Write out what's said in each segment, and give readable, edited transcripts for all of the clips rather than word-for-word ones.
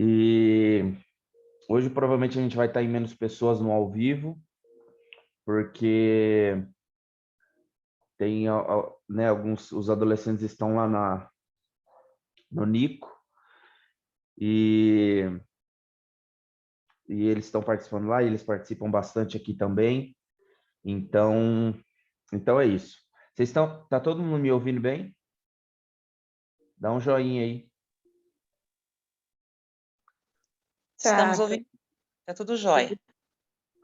E hoje provavelmente a gente vai estar em menos pessoas no ao vivo, porque tem, né, os adolescentes estão lá no Nico e eles estão participando lá, e eles participam bastante aqui também. Então é isso. Tá todo mundo me ouvindo bem? Dá um joinha aí. Estamos ouvindo. Tá tudo jóia.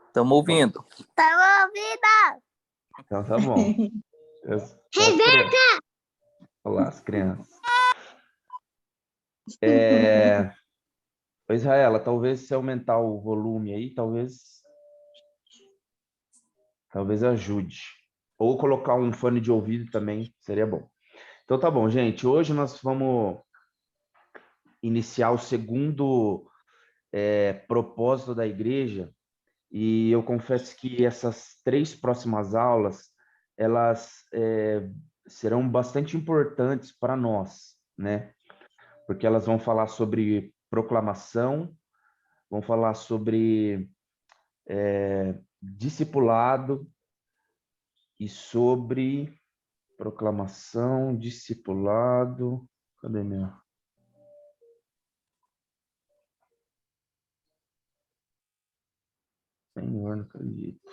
Estamos ouvindo. Estamos ouvindo! Então tá bom. Rebeca! Olá, as crianças. Israela, talvez se aumentar o volume aí, talvez ajude. Ou colocar um fone de ouvido também seria bom. Então tá bom, gente. Hoje nós vamos iniciar o segundo propósito da igreja, e eu confesso que essas 3 próximas aulas, elas serão bastante importantes para nós, né? Porque elas vão falar sobre proclamação, vão falar sobre discipulado e sobre proclamação, discipulado. Cadê meu? Senhor, não acredito.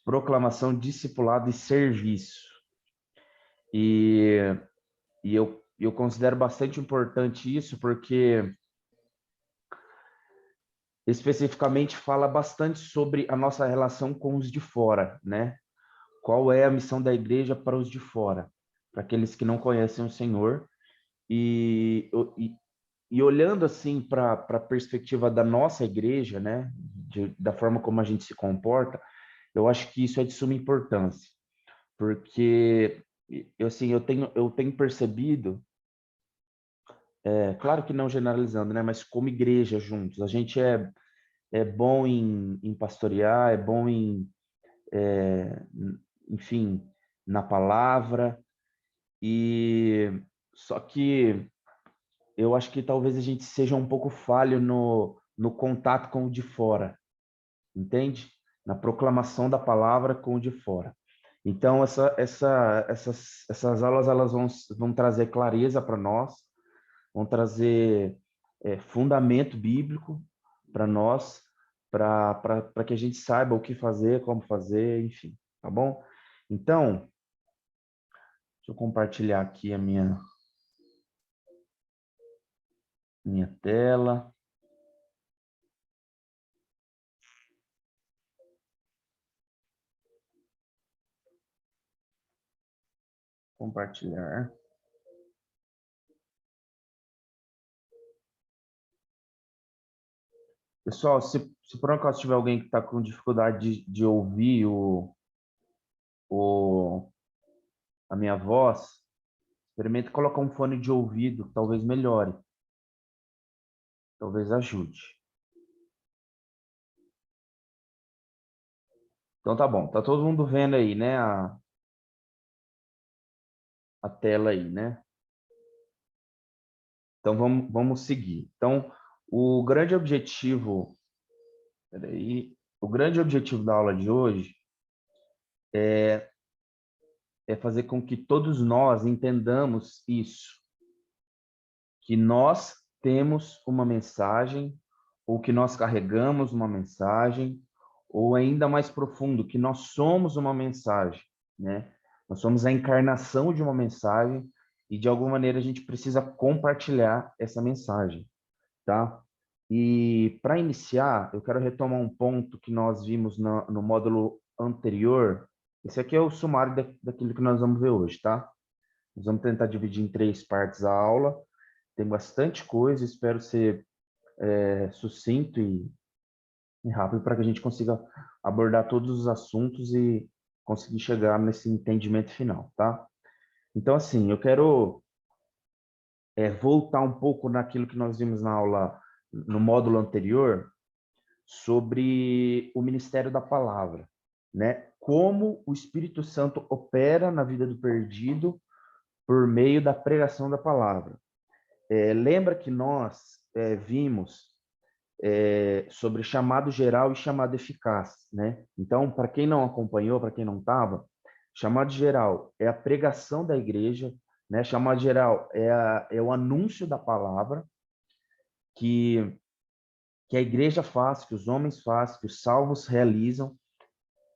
Proclamação, discipulado e serviço. E eu considero bastante importante isso, porque especificamente fala bastante sobre a nossa relação com os de fora, né? Qual é a missão da igreja para os de fora, para aqueles que não conhecem o Senhor. E olhando assim para a perspectiva da nossa igreja, né? Da forma como a gente se comporta, eu acho que isso é de suma importância, porque eu tenho percebido, claro que não generalizando, né? Mas como igreja juntos, a gente é bom em pastorear, é bom enfim, na palavra, e só que eu acho que talvez a gente seja um pouco falho no contato com o de fora, entende? Na proclamação da palavra com o de fora. Então, essas aulas elas vão trazer clareza para nós, vão trazer fundamento bíblico para nós, para que a gente saiba o que fazer, como fazer, enfim, tá bom? Então, deixa eu compartilhar aqui a minha tela. Compartilhar. Pessoal, se por um acaso tiver alguém que está com dificuldade de ouvir a minha voz, experimente colocar um fone de ouvido, talvez melhore. Talvez ajude. Então tá bom, tá todo mundo vendo aí, né, a tela aí, né? Então vamos seguir. Então, o grande objetivo da aula de hoje é fazer com que todos nós entendamos isso, que nós temos uma mensagem, ou que nós carregamos uma mensagem, ou ainda mais profundo, que nós somos uma mensagem, né? Nós somos a encarnação de uma mensagem, e de alguma maneira a gente precisa compartilhar essa mensagem, tá? E para iniciar, eu quero retomar um ponto que nós vimos no módulo anterior. Esse aqui é o sumário daquilo que nós vamos ver hoje, tá? Nós vamos tentar dividir em 3 partes a aula. Tem bastante coisa, espero ser sucinto e rápido para que a gente consiga abordar todos os assuntos e conseguir chegar nesse entendimento final, tá? Então, assim, eu quero voltar um pouco naquilo que nós vimos na aula, no módulo anterior, sobre o ministério da palavra, né? Como o Espírito Santo opera na vida do perdido por meio da pregação da palavra. Lembra que nós vimos sobre chamado geral e chamado eficaz, né? Então, para quem não acompanhou, para quem não estava, chamado geral é a pregação da igreja, né? Chamado geral é o anúncio da palavra que a igreja faz, que os homens fazem, que os salvos realizam.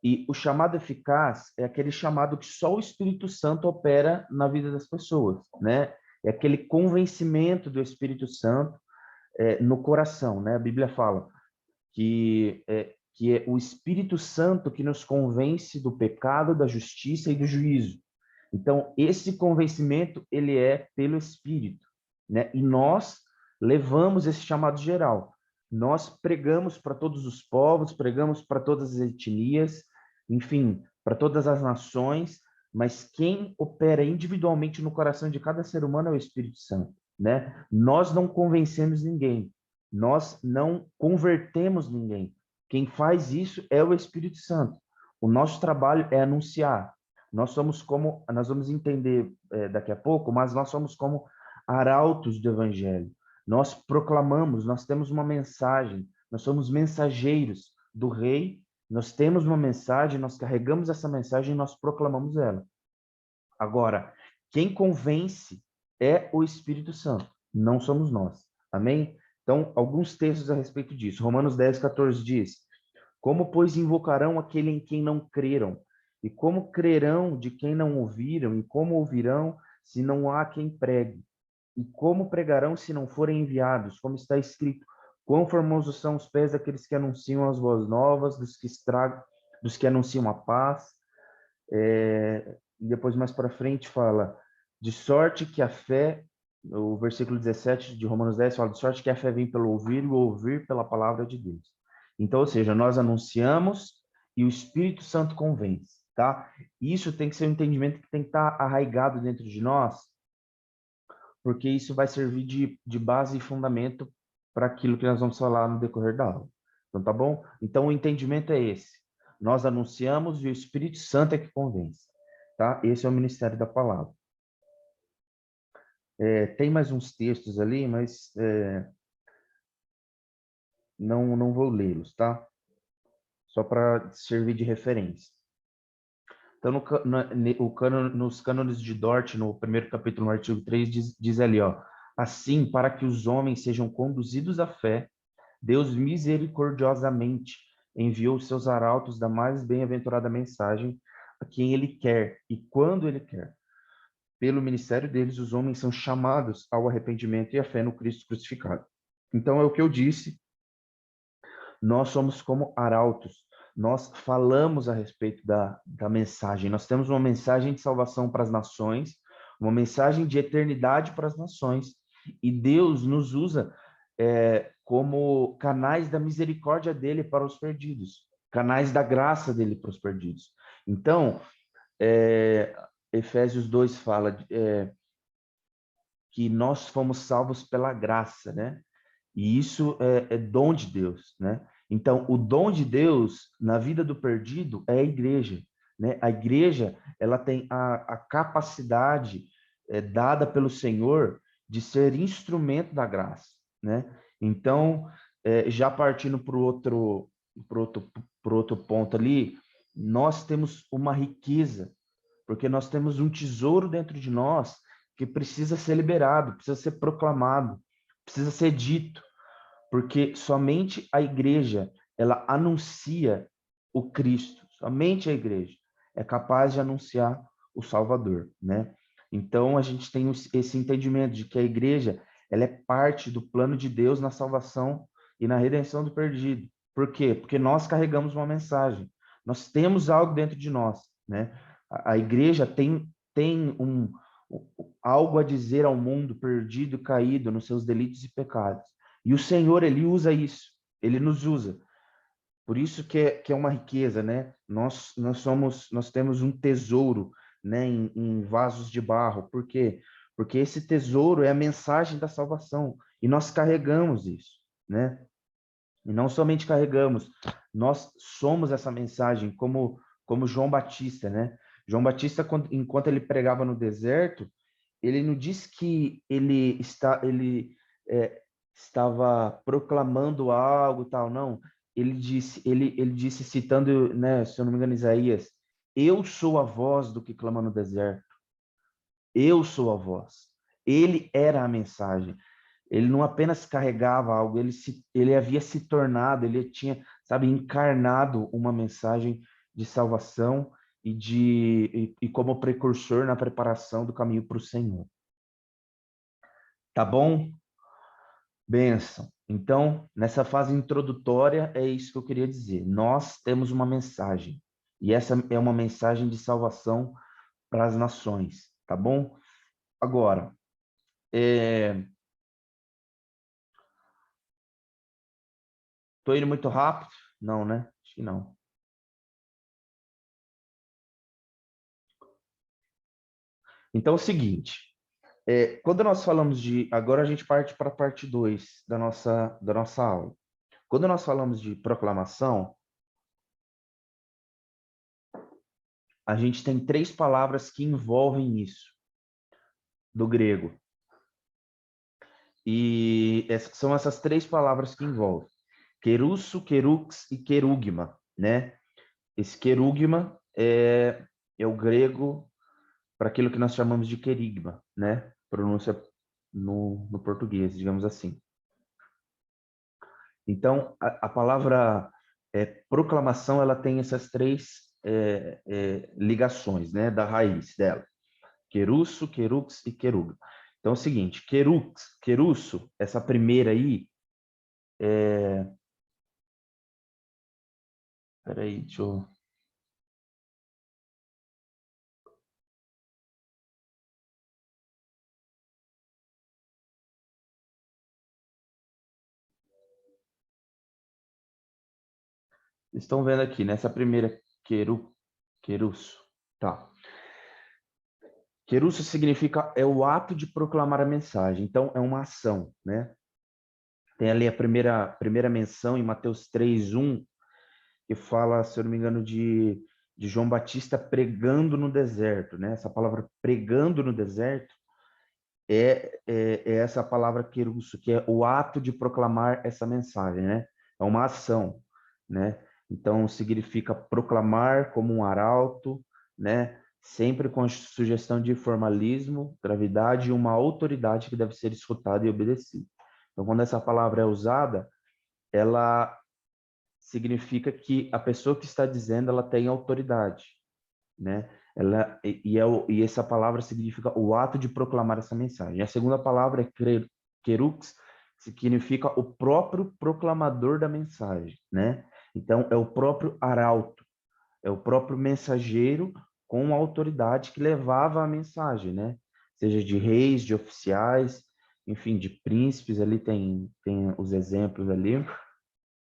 E o chamado eficaz é aquele chamado que só o Espírito Santo opera na vida das pessoas, né? É aquele convencimento do Espírito Santo no coração, né? A Bíblia fala que é o Espírito Santo que nos convence do pecado, da justiça e do juízo. Então, esse convencimento, ele é pelo Espírito, né? E nós levamos esse chamado geral. Nós pregamos para todos os povos, pregamos para todas as etnias, enfim, para todas as nações, mas quem opera individualmente no coração de cada ser humano é o Espírito Santo, né? Nós não convencemos ninguém, nós não convertemos ninguém. Quem faz isso é o Espírito Santo. O nosso trabalho é anunciar. Nós vamos entender daqui a pouco, mas nós somos como arautos do Evangelho. Nós proclamamos, nós temos uma mensagem, nós somos mensageiros do Rei, nós temos uma mensagem, nós carregamos essa mensagem e nós proclamamos ela. Agora, quem convence é o Espírito Santo, não somos nós. Amém? Então, alguns textos a respeito disso. Romanos 10, 14 diz: como, pois, invocarão aquele em quem não creram? E como crerão de quem não ouviram? E como ouvirão se não há quem pregue? E como pregarão se não forem enviados? Como está escrito: quão formosos são os pés daqueles que anunciam as boas novas, dos que anunciam a paz. Depois, mais para frente, fala: de sorte que a fé, o versículo 17 de Romanos 10 fala: de sorte que a fé vem pelo ouvir e o ouvir pela palavra de Deus. Então, ou seja, nós anunciamos e o Espírito Santo convence, tá? Isso tem que ser um entendimento que tem que estar arraigado dentro de nós, porque isso vai servir de base e fundamento para aquilo que nós vamos falar no decorrer da aula. Então, tá bom? Então, o entendimento é esse. Nós anunciamos e o Espírito Santo é que convence, tá? Esse é o ministério da palavra. Tem mais uns textos ali, mas não vou lê-los, tá? Só para servir de referência. Então, nos cânones de Dort, no primeiro capítulo, no artigo 3, diz ali, ó: assim, para que os homens sejam conduzidos à fé, Deus misericordiosamente enviou seus arautos da mais bem-aventurada mensagem a quem ele quer e quando ele quer. Pelo ministério deles, os homens são chamados ao arrependimento e à fé no Cristo crucificado. Então, é o que eu disse, nós somos como arautos, nós falamos a respeito da mensagem, nós temos uma mensagem de salvação para as nações, uma mensagem de eternidade para as nações, e Deus nos usa como canais da misericórdia dele para os perdidos, canais da graça dele para os perdidos. Então, Efésios 2 fala que nós fomos salvos pela graça, né? E isso é dom de Deus, né? Então, o dom de Deus na vida do perdido é a igreja, né? A igreja, ela tem a capacidade dada pelo Senhor de ser instrumento da graça, né? Então, já partindo para o outro ponto ali, nós temos uma riqueza, porque nós temos um tesouro dentro de nós que precisa ser liberado, precisa ser proclamado, precisa ser dito, porque somente a igreja, ela anuncia o Cristo, somente a igreja é capaz de anunciar o Salvador, né? Então, a gente tem esse entendimento de que a igreja, ela é parte do plano de Deus na salvação e na redenção do perdido. Por quê? Porque nós carregamos uma mensagem, nós temos algo dentro de nós, né? A igreja tem algo a dizer ao mundo perdido, caído nos seus delitos e pecados. E o Senhor, ele usa isso, ele nos usa. Por isso que é uma riqueza, né? Nós temos um tesouro, né, em vasos de barro. Por quê? Porque esse tesouro é a mensagem da salvação e nós carregamos isso, né? E não somente carregamos, nós somos essa mensagem, como João Batista, né? João Batista, enquanto ele pregava no deserto, ele não diz que ele estava proclamando algo e tal, não. Ele disse citando, né, se eu não me engano, Isaías, eu sou a voz do que clama no deserto. Eu sou a voz. Ele era a mensagem. Ele não apenas carregava algo, ele havia se tornado, ele tinha, sabe, encarnado uma mensagem de salvação e como precursor na preparação do caminho para o Senhor. Tá bom? Bênção. Então, nessa fase introdutória, é isso que eu queria dizer. Nós temos uma mensagem, e essa é uma mensagem de salvação para as nações, tá bom? Agora, tô indo muito rápido? Não, né? Acho que não. Então, é o seguinte, quando nós falamos de... Agora a gente parte para a parte 2 da nossa aula. Quando nós falamos de proclamação, a gente tem 3 palavras que envolvem isso, do grego. E são essas 3 palavras que envolvem. Querusso, querux e querugma, né? Esse querugma é o grego para aquilo que nós chamamos de querigma, né? Pronúncia no português, digamos assim. Então, a palavra proclamação, ela tem essas 3 ligações, né? Da raiz dela. Querusso, querux e querugma. Então, é o seguinte, querusso, essa primeira aí, peraí, deixa eu... Estão vendo aqui, nessa primeira querusso, tá. Querusso significa, é o ato de proclamar a mensagem, então é uma ação, né? Tem ali a primeira menção em Mateus 3:1, que fala, se eu não me engano, de João Batista pregando no deserto, né? Essa palavra pregando no deserto é essa palavra querusso, que é o ato de proclamar essa mensagem, né? É uma ação, né? Então, significa proclamar como um arauto, né? Sempre com a sugestão de formalismo, gravidade e uma autoridade que deve ser escutada e obedecida. Então, quando essa palavra é usada, ela significa que a pessoa que está dizendo, ela tem autoridade, né? E essa palavra significa o ato de proclamar essa mensagem. A segunda palavra é querux, que significa o próprio proclamador da mensagem, né? Então, é o próprio arauto, é o próprio mensageiro com autoridade que levava a mensagem, né? Seja de reis, de oficiais, enfim, de príncipes, ali tem os exemplos ali.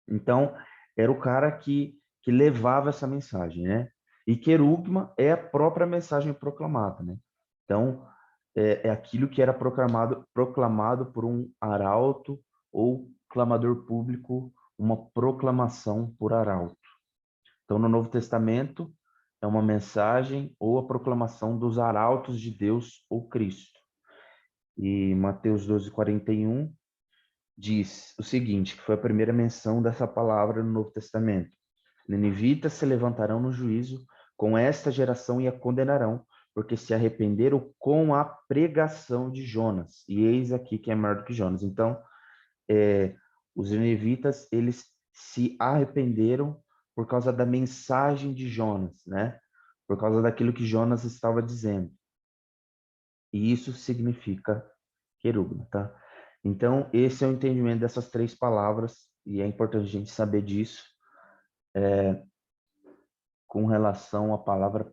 Então, era o cara que levava essa mensagem, né? E querugma é a própria mensagem proclamada, né? Então, é aquilo que era proclamado por um arauto ou clamador público, uma proclamação por arauto. Então, no Novo Testamento, é uma mensagem ou a proclamação dos arautos de Deus ou Cristo. E Mateus 12:41 diz o seguinte, que foi a primeira menção dessa palavra no Novo Testamento. Ninivitas se levantarão no juízo com esta geração e a condenarão, porque se arrependeram com a pregação de Jonas. E eis aqui que é maior do que Jonas. Então, os ninivitas, eles se arrependeram por causa da mensagem de Jonas, né? Por causa daquilo que Jonas estava dizendo. E isso significa querubim, tá? Então, esse é o entendimento dessas 3 palavras, e é importante a gente saber disso, com relação à palavra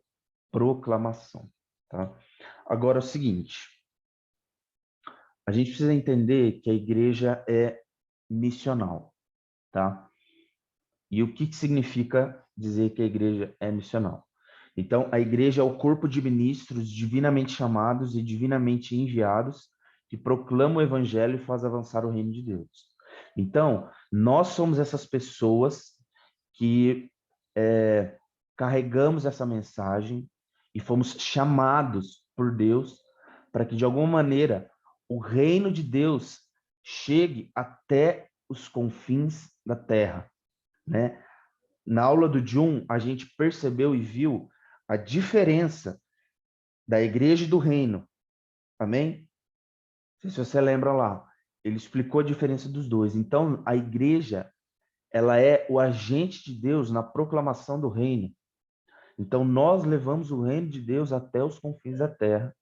proclamação, tá? Agora, é o seguinte, a gente precisa entender que a igreja é missional, tá? E o que significa dizer que a igreja é missional? Então, a igreja é o corpo de ministros divinamente chamados e divinamente enviados que proclamam o evangelho e faz avançar o reino de Deus. Então, nós somos essas pessoas que carregamos essa mensagem e fomos chamados por Deus para que, de alguma maneira, o reino de Deus chegue até os confins da terra, né? Na aula do Jun, a gente percebeu e viu a diferença da igreja e do reino. Amém? Não sei se você lembra lá. Ele explicou a diferença dos dois. Então, a igreja, ela é o agente de Deus na proclamação do reino. Então, nós levamos o reino de Deus até os confins da terra,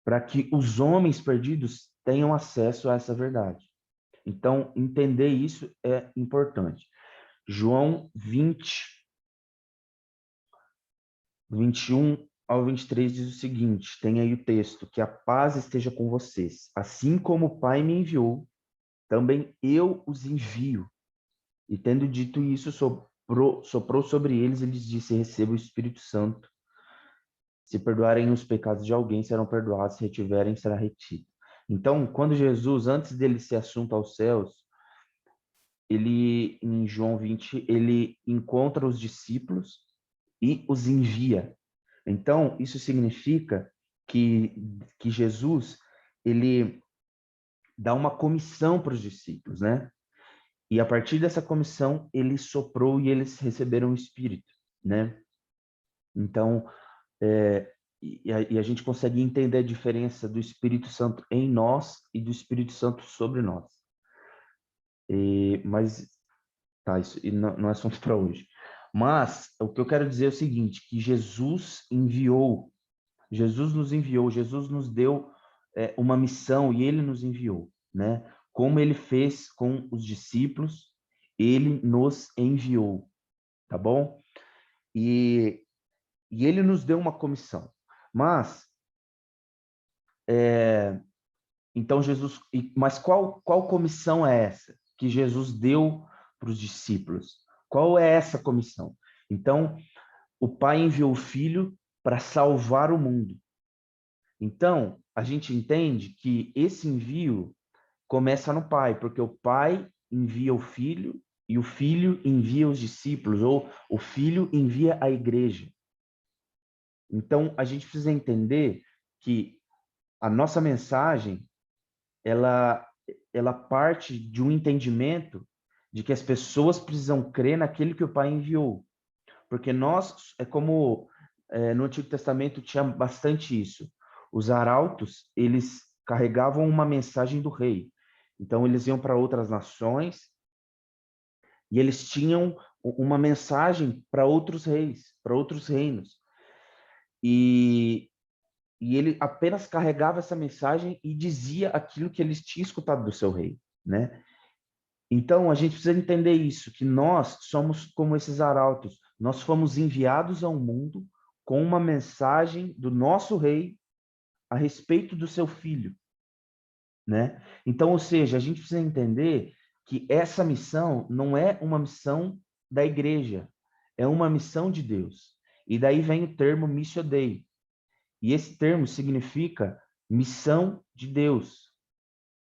para que os homens perdidos tenham acesso a essa verdade. Então, entender isso é importante. João 20, 21 ao 23 diz o seguinte, tem aí o texto, que a paz esteja com vocês. Assim como o Pai me enviou, também eu os envio. E tendo dito isso, soprou sobre eles, eles disse, receba o Espírito Santo. Se perdoarem os pecados de alguém, serão perdoados, se retiverem, será retido. Então, quando Jesus, antes dele ser assunto aos céus, ele, em João 20, ele encontra os discípulos e os envia. Então, isso significa que Jesus, ele dá uma comissão para os discípulos, né? E a partir dessa comissão, ele soprou e eles receberam o Espírito, né? Então, e a gente consegue entender a diferença do Espírito Santo em nós e do Espírito Santo sobre nós. Mas, tá, isso não é assunto para hoje. Mas, o que eu quero dizer é o seguinte, que Jesus nos enviou, Jesus nos deu uma missão e ele nos enviou, né? Como ele fez com os discípulos, ele nos enviou, tá bom? E ele nos deu uma comissão. Mas, então Jesus, mas qual comissão é essa que Jesus deu para os discípulos? Qual é essa comissão? Então, o Pai enviou o Filho para salvar o mundo. Então, a gente entende que esse envio começa no Pai, porque o Pai envia o Filho e o Filho envia os discípulos, ou o Filho envia a igreja. Então, a gente precisa entender que a nossa mensagem, ela parte de um entendimento de que as pessoas precisam crer naquele que o Pai enviou. Porque nós, é como no Antigo Testamento tinha bastante isso. Os arautos, eles carregavam uma mensagem do rei. Então, eles iam para outras nações e eles tinham uma mensagem para outros reis, para outros reinos. E ele apenas carregava essa mensagem e dizia aquilo que eles tinham escutado do seu rei, né? Então, a gente precisa entender isso, que nós somos como esses arautos. Nós fomos enviados ao mundo com uma mensagem do nosso rei a respeito do seu filho, né? Então, ou seja, a gente precisa entender que essa missão não é uma missão da igreja, é uma missão de Deus. E daí vem o termo Missio Dei. E esse termo significa missão de Deus,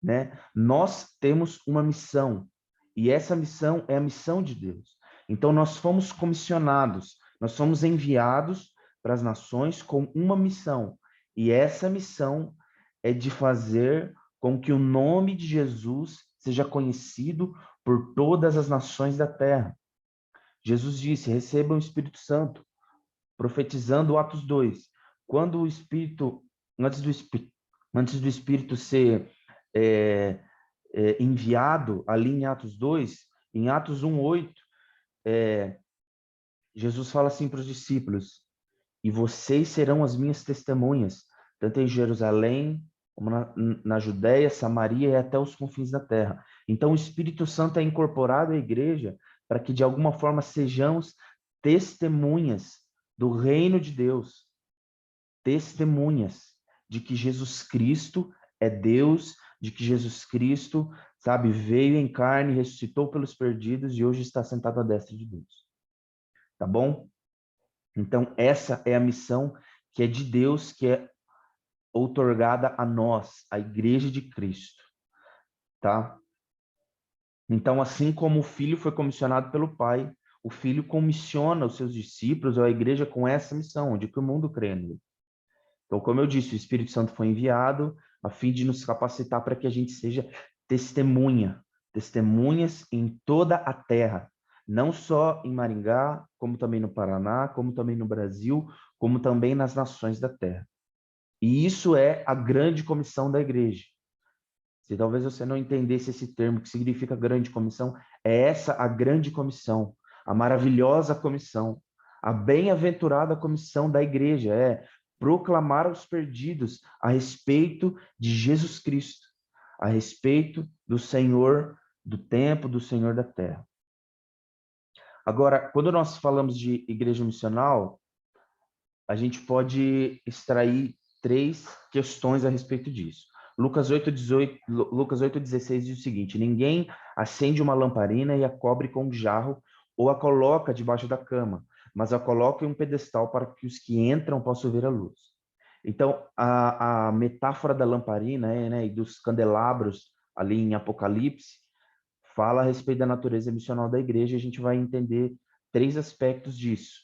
né? Nós temos uma missão, e essa missão é a missão de Deus. Então, nós fomos comissionados, nós fomos enviados para as nações com uma missão, e essa missão é de fazer com que o nome de Jesus seja conhecido por todas as nações da terra. Jesus disse, recebam o Espírito Santo, profetizando Atos 2. Quando o Espírito, antes do Espírito ser enviado ali em Atos 2, em Atos 1:8, Jesus fala assim para os discípulos, e vocês serão as minhas testemunhas, tanto em Jerusalém, como na Judéia, Samaria e até os confins da terra. Então o Espírito Santo é incorporado à igreja para que de alguma forma sejamos testemunhas do reino de Deus, testemunhas de que Jesus Cristo é Deus, de que Jesus Cristo, sabe, veio em carne, ressuscitou pelos perdidos e hoje está sentado à destra de Deus. Tá bom? Então, essa é a missão que é de Deus, que é outorgada a nós, a Igreja de Cristo. Tá? Então, assim como o Filho foi comissionado pelo Pai, o Filho comissiona os seus discípulos ou a Igreja com essa missão, de que o mundo crê nele. Então, como eu disse, o Espírito Santo foi enviado, a fim de nos capacitar para que a gente seja testemunhas em toda a terra, não só em Maringá, como também no Paraná, como também no Brasil, como também nas nações da terra. E isso é a grande comissão da igreja. Se talvez você não entendesse esse termo, que significa grande comissão, é essa a grande comissão, a maravilhosa comissão, a bem-aventurada comissão da igreja, é proclamar aos perdidos a respeito de Jesus Cristo, a respeito do Senhor do tempo, do Senhor da terra. Agora, quando nós falamos de igreja missional, a gente pode extrair 3 questões a respeito disso. Lucas 8:16 diz o seguinte: ninguém acende uma lamparina e a cobre com um jarro ou a coloca debaixo da cama, mas a coloca em um pedestal para que os que entram possam ver a luz. Então, a metáfora da lamparina, né, e dos candelabros ali em Apocalipse, fala a respeito da natureza missional da igreja, e a gente vai entender 3 aspectos disso,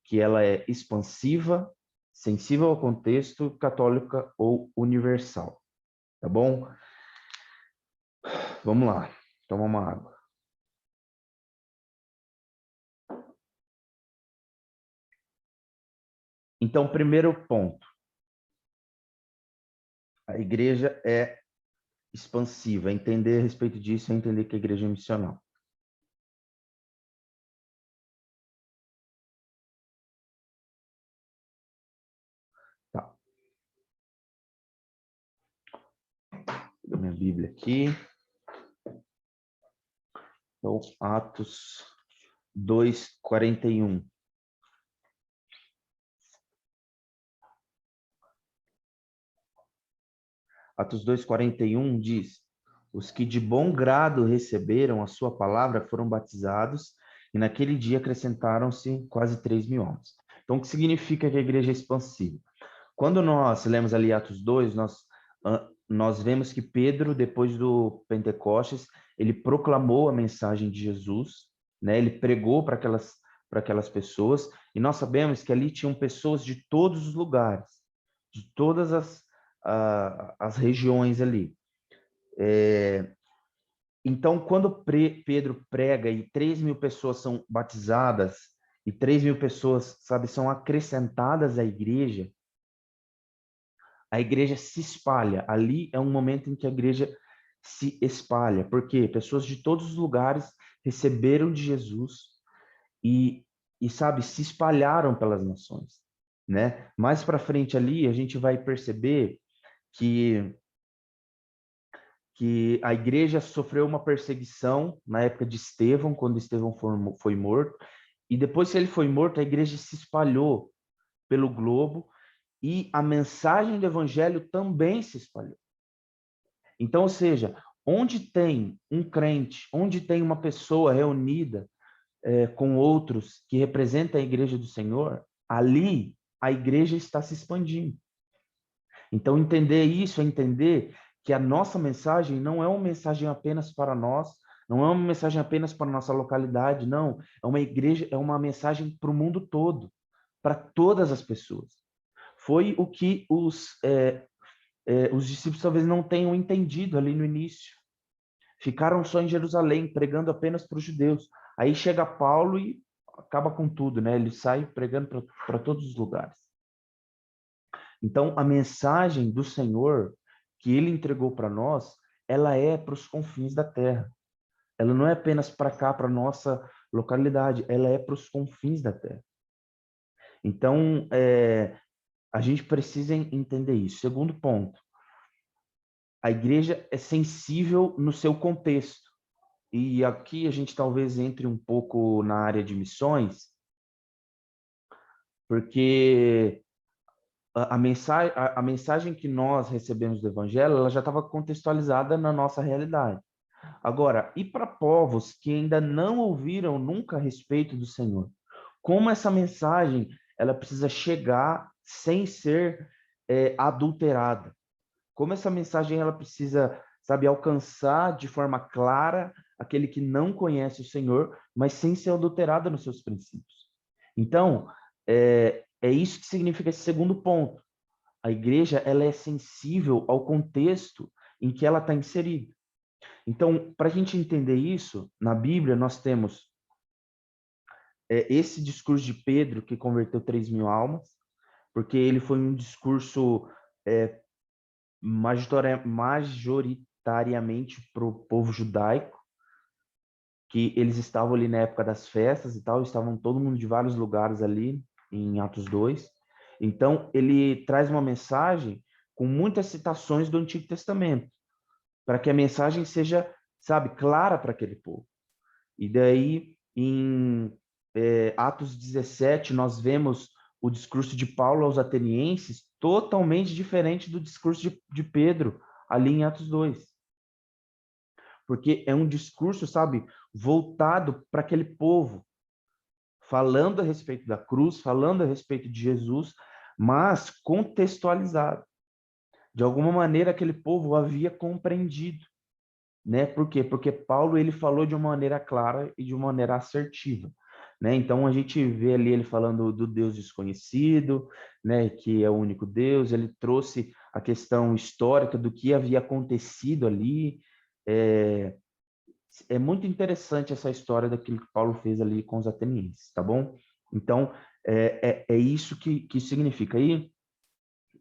que ela é expansiva, sensível ao contexto, católica ou universal. Tá bom? Vamos lá. Toma uma água. Então, primeiro ponto. A igreja é expansiva. Entender a respeito disso é entender que a igreja é missional. Tá. Vou minha Bíblia aqui. Então, Atos 2:41. Atos 2:41 diz: os que de bom grado receberam a sua palavra foram batizados, e naquele dia acrescentaram-se quase 3.000 homens. Então, o que significa que a igreja é expansiva? Quando nós lemos ali Atos 2, nós vemos que Pedro, depois do Pentecostes, ele proclamou a mensagem de Jesus, né? Ele pregou para aquelas pessoas, e nós sabemos que ali tinham pessoas de todos os lugares, de todas as regiões ali. Então, quando Pedro prega e 3.000 pessoas são batizadas, e 3.000 pessoas, sabe, são acrescentadas à igreja se espalha. Ali é um momento em que a igreja se espalha, porque pessoas de todos os lugares receberam de Jesus e sabe, se espalharam pelas nações, né? Mais para frente ali, a gente vai perceber que a igreja sofreu uma perseguição na época de Estevão, quando Estevão foi morto, e depois que ele foi morto, a igreja se espalhou pelo globo, e a mensagem do evangelho também se espalhou. Então, ou seja, onde tem um crente, onde tem uma pessoa reunida com outros que representam a igreja do Senhor, ali a igreja está se expandindo. Então, entender isso é entender que a nossa mensagem não é uma mensagem apenas para nós, não é uma mensagem apenas para a nossa localidade, não. É uma mensagem para o mundo todo, para todas as pessoas. Foi o que os discípulos talvez não tenham entendido ali no início. Ficaram só em Jerusalém, pregando apenas para os judeus. Aí chega Paulo e acaba com tudo, né? Ele sai pregando para todos os lugares. Então, a mensagem do Senhor que ele entregou para nós, ela é para os confins da terra. Ela não é apenas para cá, para nossa localidade, ela é para os confins da terra. Então, a gente precisa entender isso. Segundo ponto, a igreja é sensível no seu contexto. E aqui a gente talvez entre um pouco na área de missões, porque a mensagem que nós recebemos do Evangelho, ela já estava contextualizada na nossa realidade. Agora, e para povos que ainda não ouviram nunca a respeito do Senhor? Como essa mensagem ela precisa chegar sem ser adulterada? Como essa mensagem ela precisa, sabe, alcançar de forma clara aquele que não conhece o Senhor, mas sem ser adulterada nos seus princípios? Então, é isso que significa esse segundo ponto. A igreja, ela é sensível ao contexto em que ela está inserida. Então, para a gente entender isso, na Bíblia nós temos esse discurso de Pedro, que converteu 3.000 almas, porque ele foi um discurso majoritariamente para o povo judaico, que eles estavam ali na época das festas e tal, estavam todo mundo de vários lugares ali, em Atos 2. Então, ele traz uma mensagem com muitas citações do Antigo Testamento, para que a mensagem seja, sabe, clara para aquele povo. E daí, em Atos 17, nós vemos o discurso de Paulo aos atenienses totalmente diferente do discurso de Pedro, ali em Atos 2. Porque é um discurso, sabe, voltado para aquele povo, falando a respeito da cruz, falando a respeito de Jesus, mas contextualizado. De alguma maneira, aquele povo havia compreendido, né? Por quê? Porque Paulo, ele falou de uma maneira clara e de uma maneira assertiva, né? Então, a gente vê ali ele falando do Deus desconhecido, né? Que é o único Deus. Ele trouxe a questão histórica do que havia acontecido ali. É muito interessante essa história daquilo que Paulo fez ali com os atenienses, tá bom? Então, é isso que significa. Aí,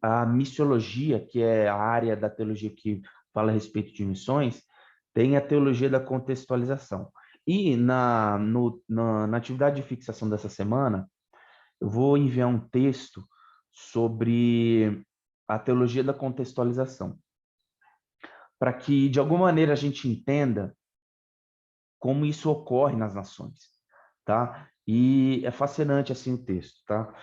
a missiologia, que é a área da teologia que fala a respeito de missões, tem a teologia da contextualização. E na atividade de fixação dessa semana, eu vou enviar um texto sobre a teologia da contextualização, para que, de alguma maneira, a gente entenda como isso ocorre nas nações, tá? E é fascinante, assim, o texto, tá?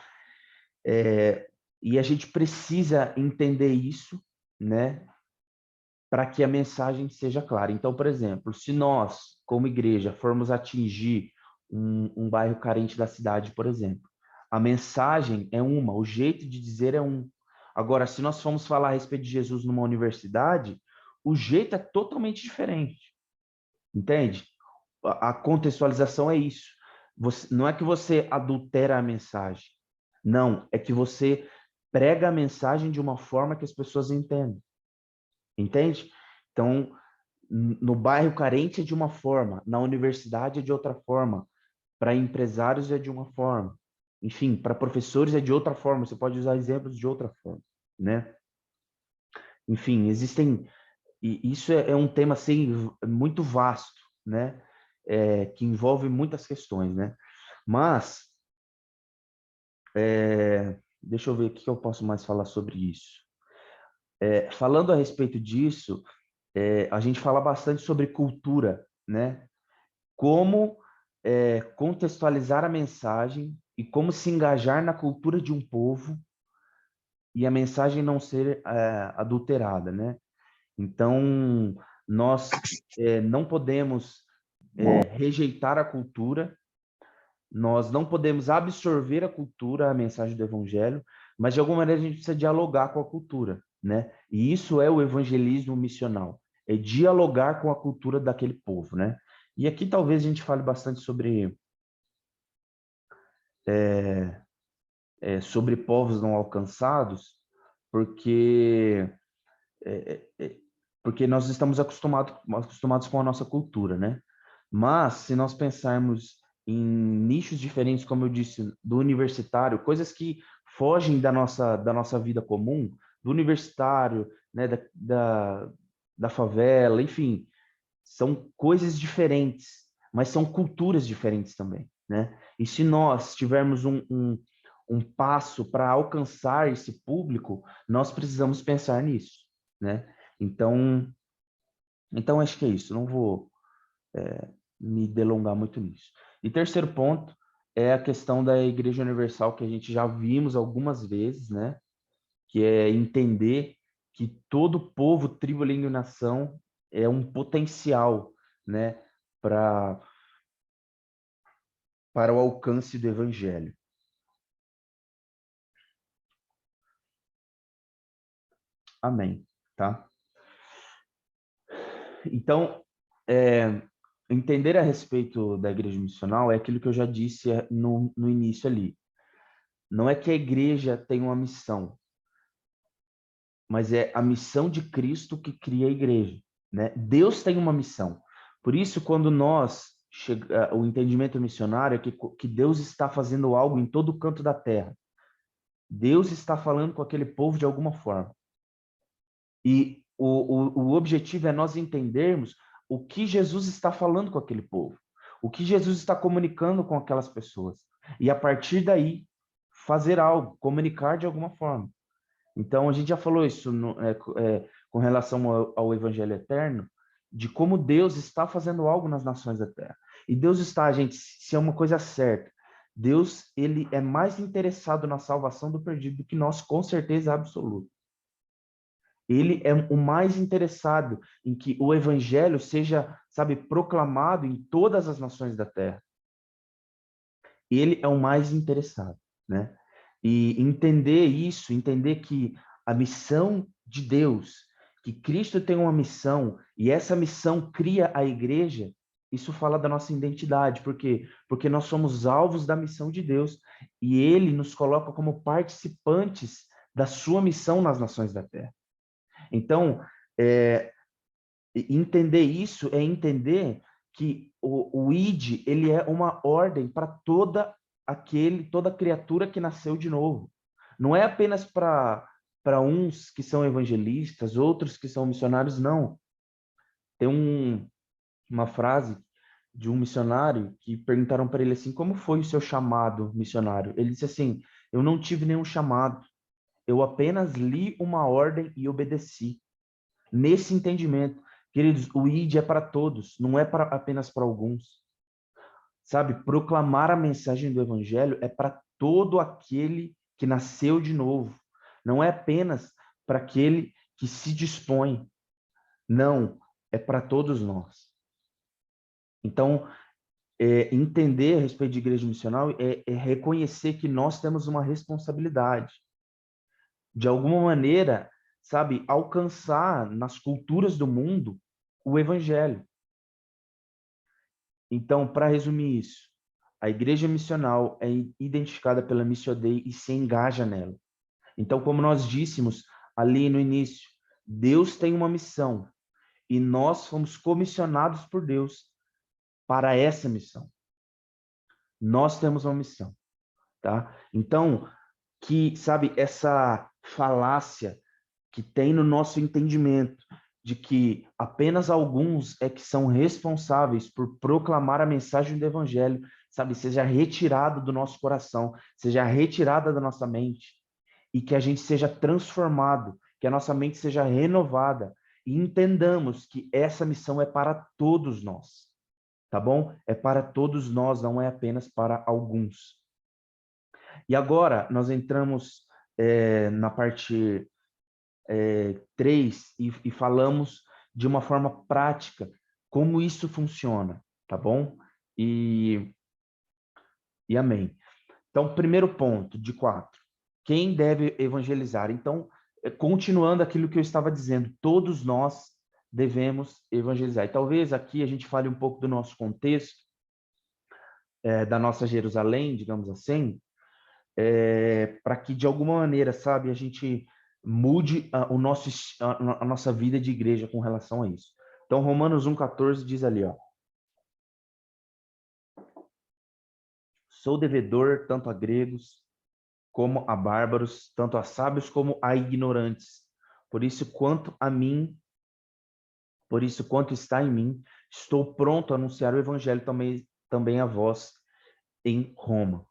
E a gente precisa entender isso, né? Para que a mensagem seja clara. Então, por exemplo, se nós, como igreja, formos atingir um bairro carente da cidade, por exemplo, a mensagem é uma, o jeito de dizer é um. Agora, se nós formos falar a respeito de Jesus numa universidade, o jeito é totalmente diferente, entende? A contextualização é isso. Não é que você adultera a mensagem, não, é que você prega a mensagem de uma forma que as pessoas entendem. Entende? Então, no bairro carente é de uma forma, na universidade é de outra forma, para empresários é de uma forma, enfim, para professores é de outra forma, você pode usar exemplos de outra forma, né? Enfim, existem, e isso é um tema assim muito vasto, né? Que envolve muitas questões, né? Mas, deixa eu ver o que eu posso mais falar sobre isso. Falando a respeito disso, a gente fala bastante sobre cultura, né? Como contextualizar a mensagem e como se engajar na cultura de um povo e a mensagem não ser adulterada, né? Então, nós não podemos rejeitar a cultura, nós não podemos absorver a cultura, a mensagem do evangelho, mas de alguma maneira a gente precisa dialogar com a cultura, né? E isso é o evangelismo missional, é dialogar com a cultura daquele povo, né? E aqui talvez a gente fale bastante sobre povos não alcançados, porque porque nós estamos acostumados com a nossa cultura, né? Mas se nós pensarmos em nichos diferentes, como eu disse, do universitário, coisas que fogem da nossa vida comum, do universitário, né, da favela, enfim, são coisas diferentes, mas são culturas diferentes também, né? E se nós tivermos um passo para alcançar esse público, nós precisamos pensar nisso, né? Então acho que é isso. Não vou me delongar muito nisso. E terceiro ponto é a questão da Igreja Universal, que a gente já vimos algumas vezes, né? Que é entender que todo povo, tribo, língua e nação é um potencial, né? Para o alcance do Evangelho. Amém, tá? Então, entender a respeito da igreja missional é aquilo que eu já disse no início ali. Não é que a igreja tem uma missão, mas é a missão de Cristo que cria a igreja, né? Deus tem uma missão. Por isso, quando o entendimento missionário é que Deus está fazendo algo em todo canto da terra. Deus está falando com aquele povo de alguma forma. E o objetivo é nós entendermos o que Jesus está falando com aquele povo, o que Jesus está comunicando com aquelas pessoas. E a partir daí, fazer algo, comunicar de alguma forma. Então, a gente já falou isso com relação ao Evangelho Eterno, de como Deus está fazendo algo nas nações da Terra. E Deus está, gente, se é uma coisa certa, Deus, ele é mais interessado na salvação do perdido do que nós, com certeza absoluta. Ele é o mais interessado em que o Evangelho seja, sabe, proclamado em todas as nações da Terra. Ele é o mais interessado, né? E entender isso, entender que a missão de Deus, que Cristo tem uma missão, e essa missão cria a igreja, isso fala da nossa identidade. Por quê? Porque nós somos alvos da missão de Deus, e Ele nos coloca como participantes da sua missão nas nações da Terra. Então, entender isso é entender que o ID, ele é uma ordem para toda criatura que nasceu de novo. Não é apenas para uns que são evangelistas, outros que são missionários, não. Tem uma frase de um missionário que perguntaram para ele assim: como foi o seu chamado missionário? Ele disse assim: eu não tive nenhum chamado, eu apenas li uma ordem e obedeci. Nesse entendimento, queridos, o ID é para todos, não é apenas para alguns. Sabe, proclamar a mensagem do evangelho é para todo aquele que nasceu de novo. Não é apenas para aquele que se dispõe. Não, é para todos nós. Então, entender a respeito de igreja missional é reconhecer que nós temos uma responsabilidade. De alguma maneira, sabe, alcançar nas culturas do mundo o evangelho. Então, para resumir isso, a igreja missional é identificada pela Missio Dei e se engaja nela. Então, como nós dissemos ali no início, Deus tem uma missão e nós fomos comissionados por Deus para essa missão. Nós temos uma missão, tá? Então, sabe, essa falácia que tem no nosso entendimento de que apenas alguns é que são responsáveis por proclamar a mensagem do evangelho, sabe, seja retirado do nosso coração, seja retirada da nossa mente, e que a gente seja transformado, que a nossa mente seja renovada, e entendamos que essa missão é para todos nós, tá bom? É para todos nós, não é apenas para alguns. E agora nós entramos na parte 3 e falamos de uma forma prática como isso funciona, tá bom? E amém. Então, primeiro ponto de 4. Quem deve evangelizar? Então, continuando aquilo que eu estava dizendo, todos nós devemos evangelizar. E talvez aqui a gente fale um pouco do nosso contexto, da nossa Jerusalém, digamos assim, para que de alguma maneira, sabe, a gente mude a nossa vida de igreja com relação a isso. Então, Romanos 1,14 diz ali, ó: sou devedor tanto a gregos como a bárbaros, tanto a sábios como a ignorantes. Por isso, quanto está em mim, estou pronto a anunciar o evangelho também a vós em Roma.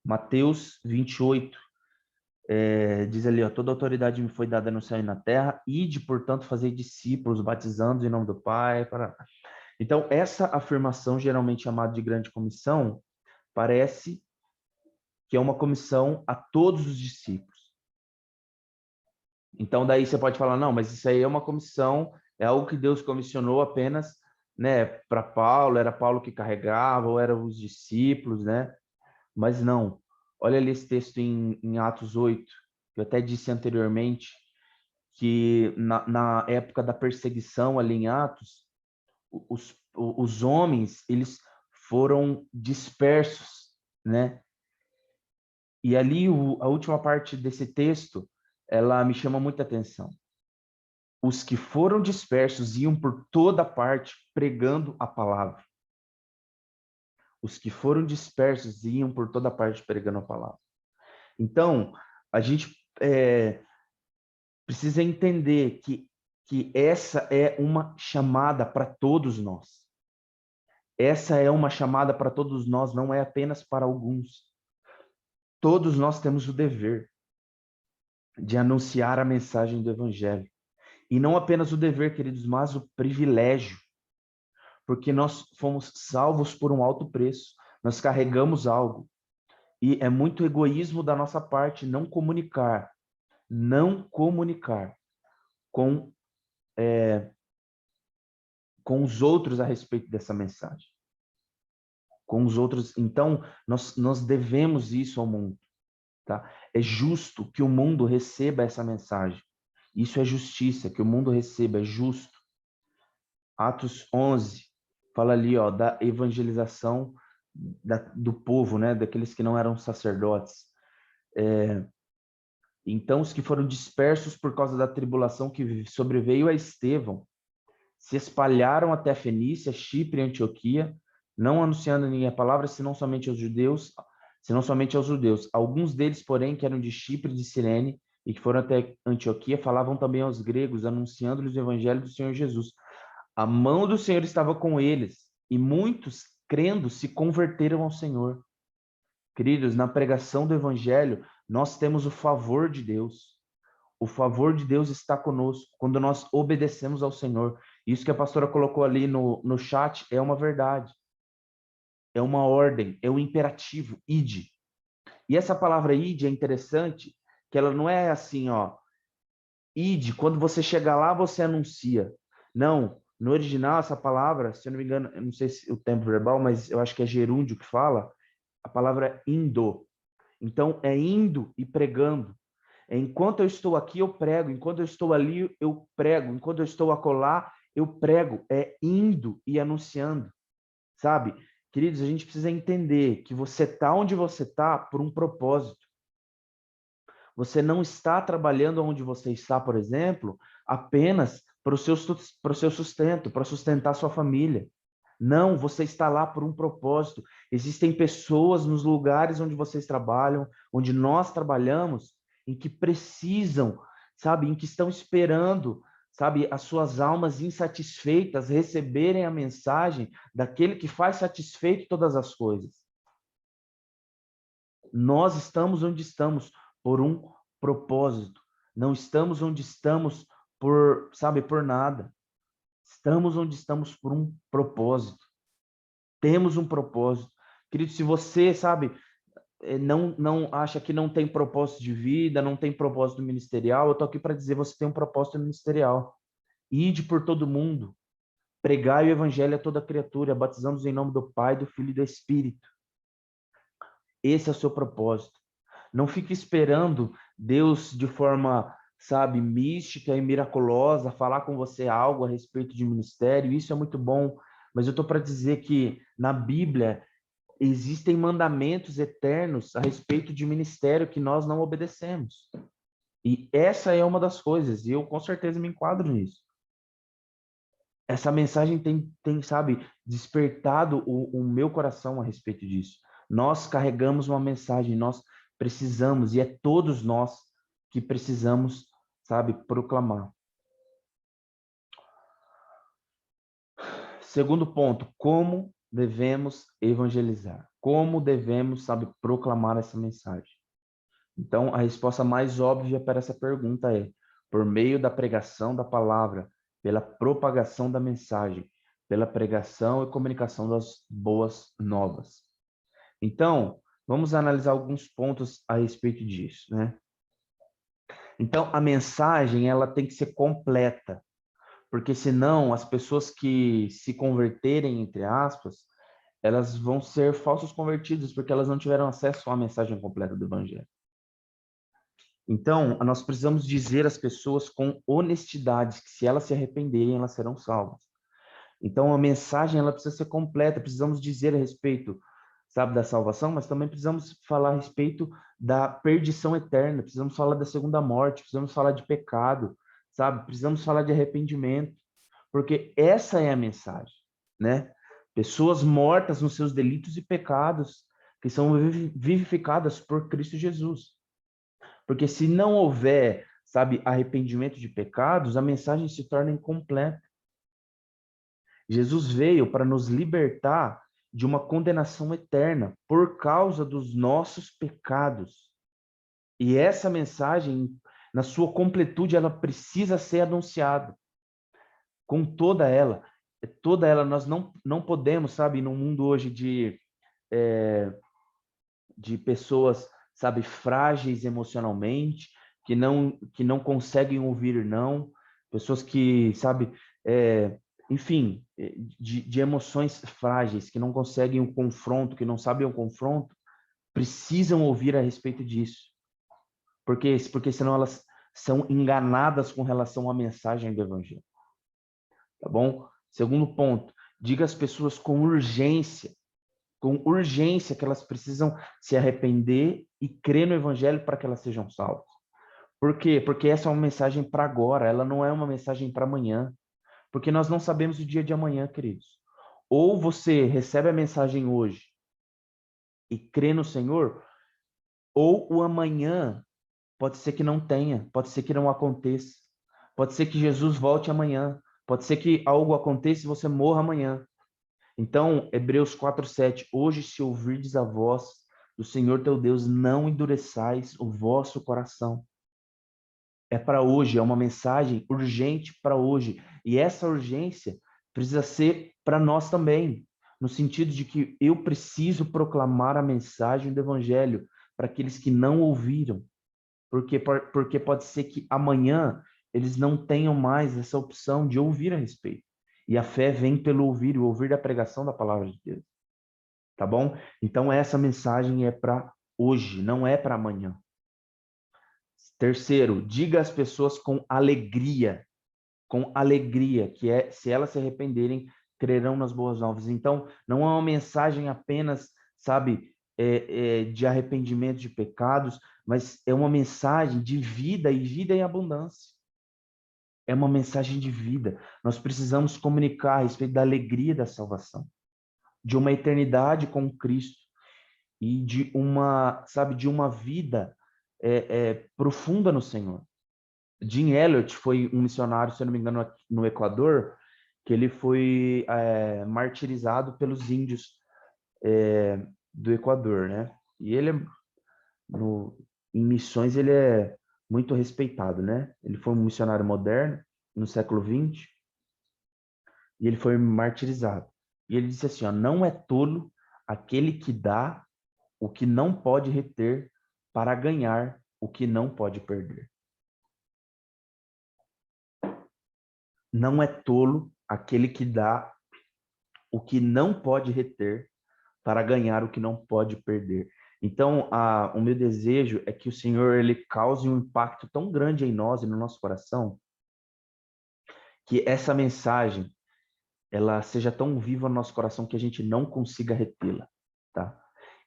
Mateus 28, diz ali, ó: toda autoridade me foi dada no céu e na terra, ide, portanto, fazer discípulos, batizando em nome do Pai. Então, essa afirmação, geralmente chamada de grande comissão, parece que é uma comissão a todos os discípulos. Então, daí você pode falar, não, mas isso aí é uma comissão, é algo que Deus comissionou apenas, né, para Paulo, era Paulo que carregava, ou eram os discípulos, né? Mas não. Olha ali esse texto em Atos 8, que eu até disse anteriormente, que na época da perseguição ali em Atos, os homens, eles foram dispersos, né? E ali a última parte desse texto ela me chama muita atenção. Os que foram dispersos iam por toda parte pregando a palavra. Os que foram dispersos iam por toda parte pregando a palavra. Então, a gente precisa entender que essa é uma chamada para todos nós. Essa é uma chamada para todos nós, não é apenas para alguns. Todos nós temos o dever de anunciar a mensagem do Evangelho. E não apenas o dever, queridos, mas o privilégio. Porque nós fomos salvos por um alto preço. Nós carregamos algo. E é muito egoísmo da nossa parte não comunicar com os outros a respeito dessa mensagem. Com os outros. Então, nós devemos isso ao mundo. Tá? É justo que o mundo receba essa mensagem. Isso é justiça, que o mundo receba, é justo. Atos 11 fala ali, ó, da evangelização do povo, né? Daqueles que não eram sacerdotes. Então, os que foram dispersos por causa da tribulação que sobreveio a Estevão, se espalharam até a Fenícia, Chipre e Antioquia, não anunciando ninguém a palavra, senão somente aos judeus. Alguns deles, porém, que eram de Chipre e de Cirene, e que foram até Antioquia, falavam também aos gregos, anunciando-lhes o evangelho do Senhor Jesus. A mão do Senhor estava com eles, e muitos, crendo, se converteram ao Senhor. Queridos, na pregação do evangelho, nós temos o favor de Deus. O favor de Deus está conosco quando nós obedecemos ao Senhor. Isso que a pastora colocou ali no chat é uma verdade. É uma ordem, é um imperativo, ide. E essa palavra ide é interessante, que ela não é assim, ó, ide, quando você chegar lá, você anuncia. Não, no original, essa palavra, se eu não me engano, eu não sei se o tempo verbal, mas eu acho que é gerúndio que fala, a palavra é indo. Então, é indo e pregando. Enquanto eu estou aqui, eu prego. Enquanto eu estou ali, eu prego. Enquanto eu estou acolá, eu prego. É indo e anunciando. Sabe? Queridos, a gente precisa entender que você está onde você está por um propósito. Você não está trabalhando onde você está, por exemplo, apenas para o seu sustento, para sustentar sua família. Não, você está lá por um propósito. Existem pessoas nos lugares onde vocês trabalham, onde nós trabalhamos, em que precisam, sabe, em que estão esperando, sabe, as suas almas insatisfeitas receberem a mensagem daquele que faz satisfeito todas as coisas. Nós estamos onde estamos por um propósito. Não estamos onde estamos por nada. Estamos onde estamos por um propósito. Temos um propósito. Querido, se você, sabe, não acha que não tem propósito de vida, não tem propósito ministerial, eu estou aqui para dizer, você tem um propósito ministerial. Ide por todo mundo. Pregai o evangelho a toda criatura, batizando-os em nome do Pai, do Filho e do Espírito. Esse é o seu propósito. Não fique esperando Deus de forma, sabe, mística e miraculosa falar com você algo a respeito de ministério. Isso é muito bom, mas eu estou para dizer que na Bíblia existem mandamentos eternos a respeito de ministério que nós não obedecemos. E essa é uma das coisas, e eu com certeza me enquadro nisso. Essa mensagem tem sabe, despertado o meu coração a respeito disso. Nós carregamos uma mensagem, nós precisamos, e é todos nós que precisamos, sabe, proclamar. Segundo ponto, como devemos evangelizar? Como devemos, sabe, proclamar essa mensagem? Então, a resposta mais óbvia para essa pergunta é: por meio da pregação da palavra, pela propagação da mensagem, pela pregação e comunicação das boas novas. Então, vamos analisar alguns pontos a respeito disso, né? Então, a mensagem, ela tem que ser completa, porque senão as pessoas que se converterem, entre aspas, elas vão ser falsos convertidos, porque elas não tiveram acesso à mensagem completa do Evangelho. Então, nós precisamos dizer às pessoas com honestidade que se elas se arrependerem, elas serão salvas. Então, a mensagem ela precisa ser completa, precisamos dizer a respeito, sabe, da salvação, mas também precisamos falar a respeito da perdição eterna, precisamos falar da segunda morte, precisamos falar de pecado, sabe? Precisamos falar de arrependimento, porque essa é a mensagem, né? Pessoas mortas nos seus delitos e pecados, que são vivificadas por Cristo Jesus. Porque se não houver, sabe, arrependimento de pecados, a mensagem se torna incompleta. Jesus veio para nos libertar de uma condenação eterna por causa dos nossos pecados. E essa mensagem, na sua completude, ela precisa ser anunciada. Com toda ela, nós não podemos, sabe, no mundo hoje de pessoas, sabe, frágeis emocionalmente, que não conseguem ouvir não, pessoas que, sabe, enfim, de emoções frágeis, que não conseguem o confronto, que não sabem o confronto, precisam ouvir a respeito disso. Porque senão elas são enganadas com relação à mensagem do Evangelho. Tá bom? Segundo ponto, diga às pessoas com urgência que elas precisam se arrepender e crer no Evangelho para que elas sejam salvas. Por quê? Porque essa é uma mensagem para agora, ela não é uma mensagem para amanhã. Porque nós não sabemos o dia de amanhã, queridos. Ou você recebe a mensagem hoje e crê no Senhor, ou o amanhã pode ser que não tenha, pode ser que não aconteça. Pode ser que Jesus volte amanhã, pode ser que algo aconteça e você morra amanhã. Então, Hebreus 4:7, hoje se ouvirdes a voz do Senhor teu Deus, não endureçais o vosso coração. É para hoje, é uma mensagem urgente para hoje. E essa urgência precisa ser para nós também, no sentido de que eu preciso proclamar a mensagem do Evangelho para aqueles que não ouviram. Porque pode ser que amanhã eles não tenham mais essa opção de ouvir a respeito. E a fé vem pelo ouvir, o ouvir da pregação da palavra de Deus. Tá bom? Então essa mensagem é para hoje, não é para amanhã. Terceiro, diga às pessoas com alegria, que é, se elas se arrependerem, crerão nas boas novas. Então, não é uma mensagem apenas, sabe, de arrependimento de pecados, mas é uma mensagem de vida e vida em abundância. É uma mensagem de vida. Nós precisamos comunicar a respeito da alegria da salvação, de uma eternidade com Cristo e de uma, sabe, de uma vida profunda no Senhor. Jim Elliot foi um missionário, se eu não me engano, no Equador, que ele foi martirizado pelos índios do Equador, né? E ele, em missões, ele é muito respeitado, né? Ele foi um missionário moderno, no século XX, e ele foi martirizado. E ele disse assim, ó, não é tolo aquele que dá o que não pode reter para ganhar o que não pode perder. Não é tolo aquele que dá o que não pode reter para ganhar o que não pode perder. Então, o meu desejo é que o Senhor ele cause um impacto tão grande em nós e no nosso coração, que essa mensagem ela seja tão viva no nosso coração que a gente não consiga retê-la, tá?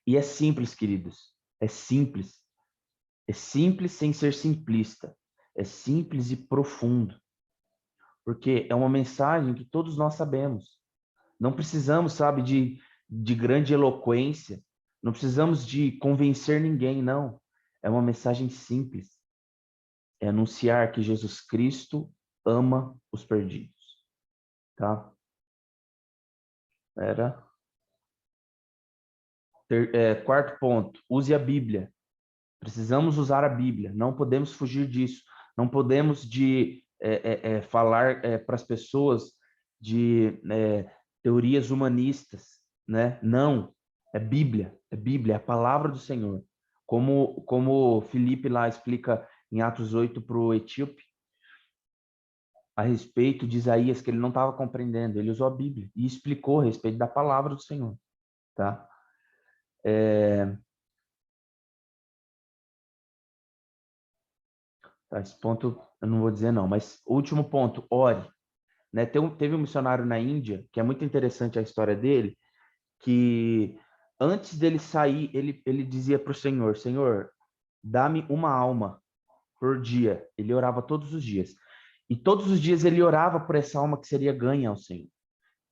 E é simples, queridos. É simples. É simples sem ser simplista. É simples e profundo. Porque é uma mensagem que todos nós sabemos. Não precisamos, sabe, de grande eloquência. Não precisamos de convencer ninguém, não. É uma mensagem simples. É anunciar que Jesus Cristo ama os perdidos. Tá? Quarto ponto, use a Bíblia. Precisamos usar a Bíblia. Não podemos fugir disso. Não podemos falar para as pessoas de teorias humanistas, né? Não, é Bíblia, é a palavra do Senhor. Como Filipe lá explica em Atos 8 para o etíope, a respeito de Isaías, que ele não estava compreendendo, ele usou a Bíblia e explicou a respeito da palavra do Senhor, tá? Tá, esse ponto eu não vou dizer não, mas último ponto, ore. Né? Teve um missionário na Índia, que é muito interessante a história dele, que antes dele sair, ele dizia para o Senhor, Senhor, dá-me uma alma por dia. Ele orava todos os dias. E todos os dias ele orava por essa alma que seria ganha ao Senhor.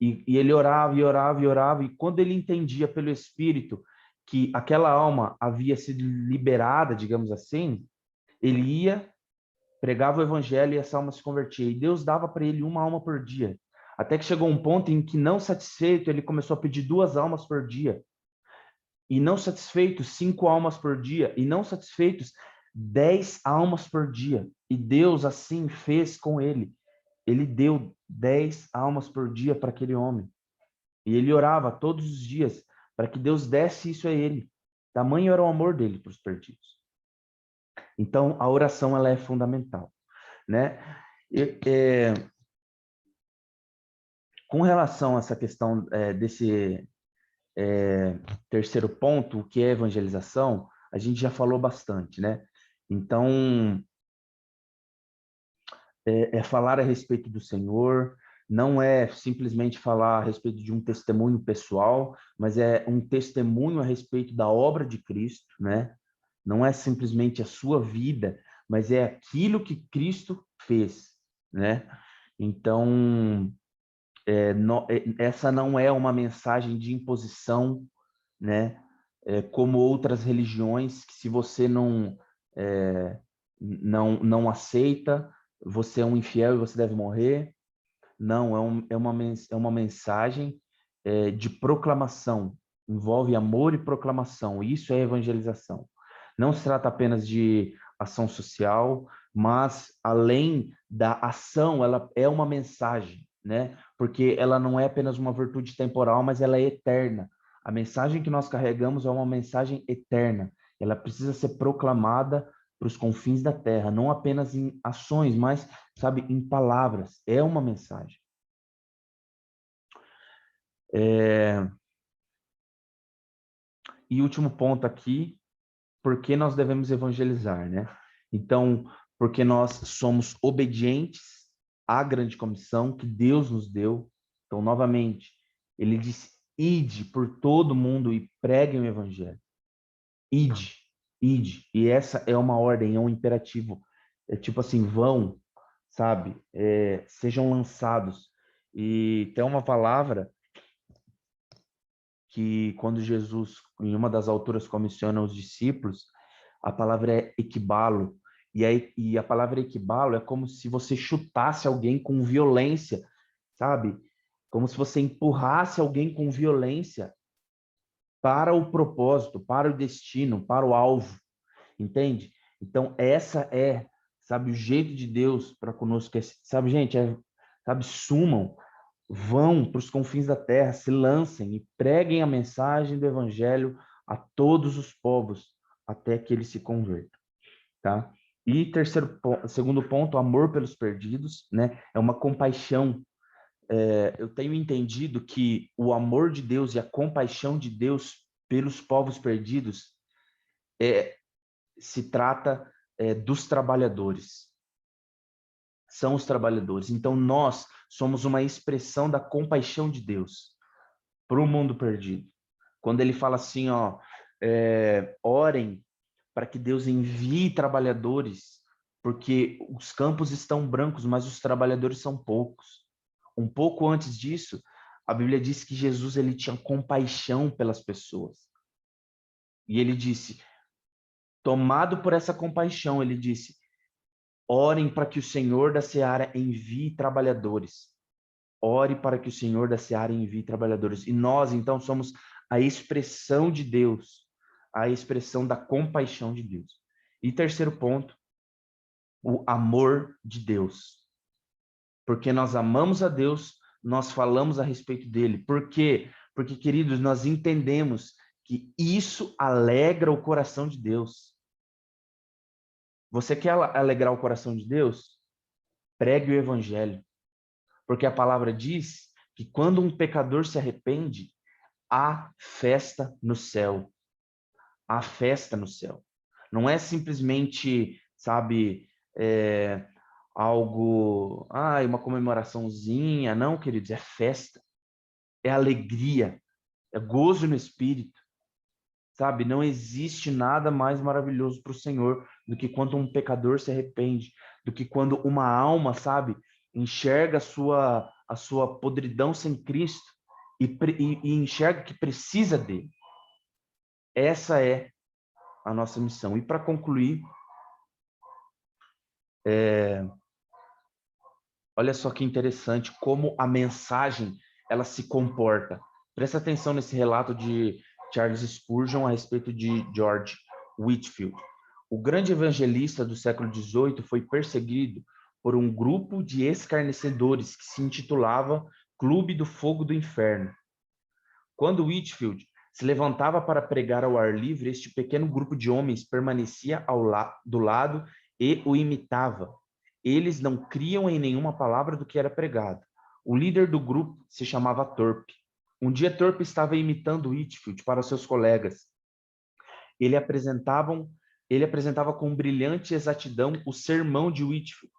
E ele orava, e orava, e orava. E quando ele entendia pelo Espírito que aquela alma havia sido liberada, digamos assim, ele ia, pregava o evangelho e essa alma se convertia. E Deus dava para ele uma alma por dia. Até que chegou um ponto em que, não satisfeito, ele começou a pedir 2 almas por dia. E não satisfeitos, 5 almas por dia. E não satisfeitos, 10 almas por dia. E Deus assim fez com ele. Ele deu 10 almas por dia para aquele homem. E ele orava todos os dias para que Deus desse isso a ele. Tamanho era o amor dele para os perdidos. Então, a oração ela é fundamental, né? Com relação a essa questão desse terceiro ponto, que é evangelização, a gente já falou bastante, né? Então, falar a respeito do Senhor, não é simplesmente falar a respeito de um testemunho pessoal, mas é um testemunho a respeito da obra de Cristo, né? Não é simplesmente a sua vida, mas é aquilo que Cristo fez, né? Então, essa não é uma mensagem de imposição, né? Como outras religiões, que se você não aceita, você é um infiel e você deve morrer. Não, é uma mensagem de proclamação, envolve amor e proclamação, isso é evangelização. Não se trata apenas de ação social, mas além da ação, ela é uma mensagem, né? Porque ela não é apenas uma virtude temporal, mas ela é eterna. A mensagem que nós carregamos é uma mensagem eterna. Ela precisa ser proclamada para os confins da terra, não apenas em ações, mas, sabe, em palavras. É uma mensagem. E último ponto aqui, por que nós devemos evangelizar, né? Então, porque nós somos obedientes à grande comissão que Deus nos deu. Então, novamente, ele disse, ide por todo mundo e preguem o evangelho. Ide, ide. E essa é uma ordem, é um imperativo. É tipo assim, vão, sabe? Sejam lançados. E tem uma palavra que quando Jesus, em uma das alturas, comissiona os discípulos, a palavra é equibalo. E a palavra equibalo é como se você chutasse alguém com violência, sabe? Como se você empurrasse alguém com violência para o propósito, para o destino, para o alvo, entende? Então, essa é, sabe, o jeito de Deus para conosco, sabe, gente, sabe, sumam, vão para os confins da terra, se lancem e preguem a mensagem do evangelho a todos os povos, até que eles se convertam, tá? E segundo ponto, amor pelos perdidos, né? É uma compaixão. Eu tenho entendido que o amor de Deus e a compaixão de Deus pelos povos perdidos se trata dos trabalhadores. São os trabalhadores. Então, nós somos uma expressão da compaixão de Deus para o mundo perdido. Quando ele fala assim, ó, orem para que Deus envie trabalhadores, porque os campos estão brancos, mas os trabalhadores são poucos. Um pouco antes disso, a Bíblia diz que Jesus ele tinha compaixão pelas pessoas. E ele disse, tomado por essa compaixão, ele disse, orem para que o Senhor da Seara envie trabalhadores. Ore para que o Senhor da Seara envie trabalhadores. E nós, então, somos a expressão de Deus, a expressão da compaixão de Deus. E terceiro ponto, o amor de Deus. Porque nós amamos a Deus, nós falamos a respeito dele. Por quê? Porque, queridos, nós entendemos que isso alegra o coração de Deus. Você quer alegrar o coração de Deus? Pregue o evangelho. Porque a palavra diz que quando um pecador se arrepende, há festa no céu. Há festa no céu. Não é simplesmente, sabe, algo, uma comemoraçãozinha. Não, queridos, é festa. É alegria. É gozo no espírito. sabe? Não existe nada mais maravilhoso para o Senhor do que quando um pecador se arrepende, do que quando uma alma, sabe, enxerga a sua podridão sem Cristo e enxerga que precisa dele. Essa é a nossa missão. E para concluir, olha só que interessante como a mensagem ela se comporta. Presta atenção nesse relato de Charles Spurgeon a respeito de George Whitefield. O grande evangelista do século XVIII foi perseguido por um grupo de escarnecedores que se intitulava Clube do Fogo do Inferno. Quando Whitefield se levantava para pregar ao ar livre, este pequeno grupo de homens permanecia do lado e o imitava. Eles não criam em nenhuma palavra do que era pregado. O líder do grupo se chamava Thorpe. Um dia Thorpe estava imitando Whitefield para seus colegas. Ele apresentava com brilhante exatidão o sermão de Whitefield,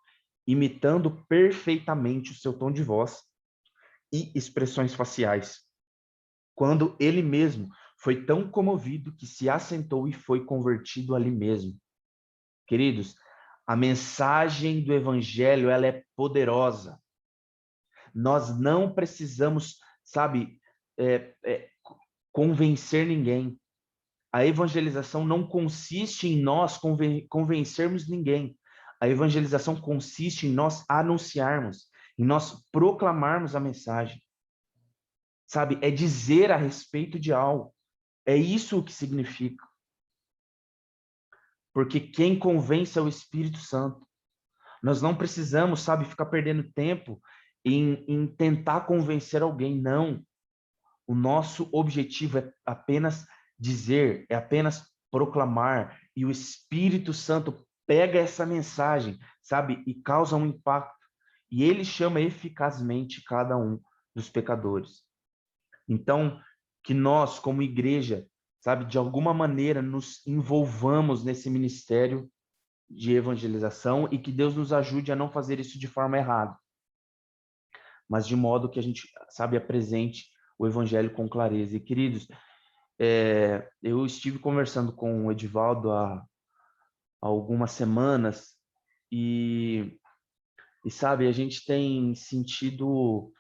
imitando perfeitamente o seu tom de voz e expressões faciais. Quando ele mesmo foi tão comovido que se assentou e foi convertido ali mesmo. Queridos, a mensagem do evangelho, ela é poderosa. Nós não precisamos, sabe, convencer ninguém. A evangelização não consiste em nós convencermos ninguém. A evangelização consiste em nós anunciarmos, em nós proclamarmos a mensagem. Sabe, é dizer a respeito de algo. É isso o que significa. Porque quem convence é o Espírito Santo. Nós não precisamos, sabe, ficar perdendo tempo em tentar convencer alguém. Não. O nosso objetivo é apenas dizer, é apenas proclamar. E o Espírito Santo pega essa mensagem, sabe, e causa um impacto. E ele chama eficazmente cada um dos pecadores. Então, que nós, como igreja, sabe, de alguma maneira nos envolvamos nesse ministério de evangelização e que Deus nos ajude a não fazer isso de forma errada, mas de modo que a gente, sabe, apresente o evangelho com clareza. E, queridos, eu estive conversando com o Edivaldo há algumas semanas e sabe, a gente tem sentido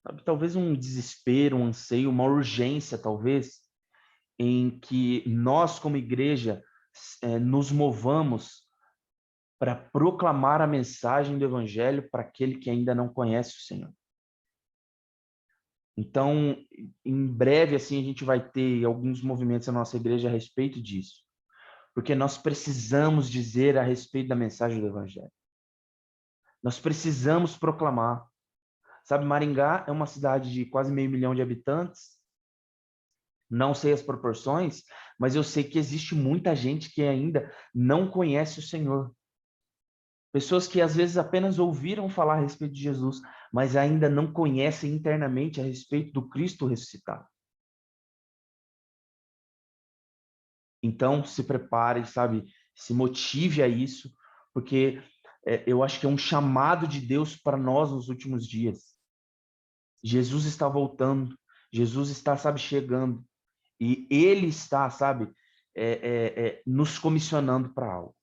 sabe, talvez um desespero, um anseio, uma urgência, talvez, em que nós, como igreja, nos movamos para proclamar a mensagem do Evangelho para aquele que ainda não conhece o Senhor. Então, em breve, assim, a gente vai ter alguns movimentos na nossa igreja a respeito disso, porque nós precisamos dizer a respeito da mensagem do Evangelho. Nós precisamos proclamar. Sabe, Maringá é uma cidade de quase 500 mil de habitantes. Não sei as proporções, mas eu sei que existe muita gente que ainda não conhece o Senhor. Pessoas que às vezes apenas ouviram falar a respeito de Jesus, mas ainda não conhecem internamente a respeito do Cristo ressuscitado. Então, se prepare, sabe? Se motive a isso, porque eu acho que é um chamado de Deus para nós nos últimos dias. Jesus está voltando, Jesus está, sabe, chegando. E ele está, sabe, nos comissionando para algo.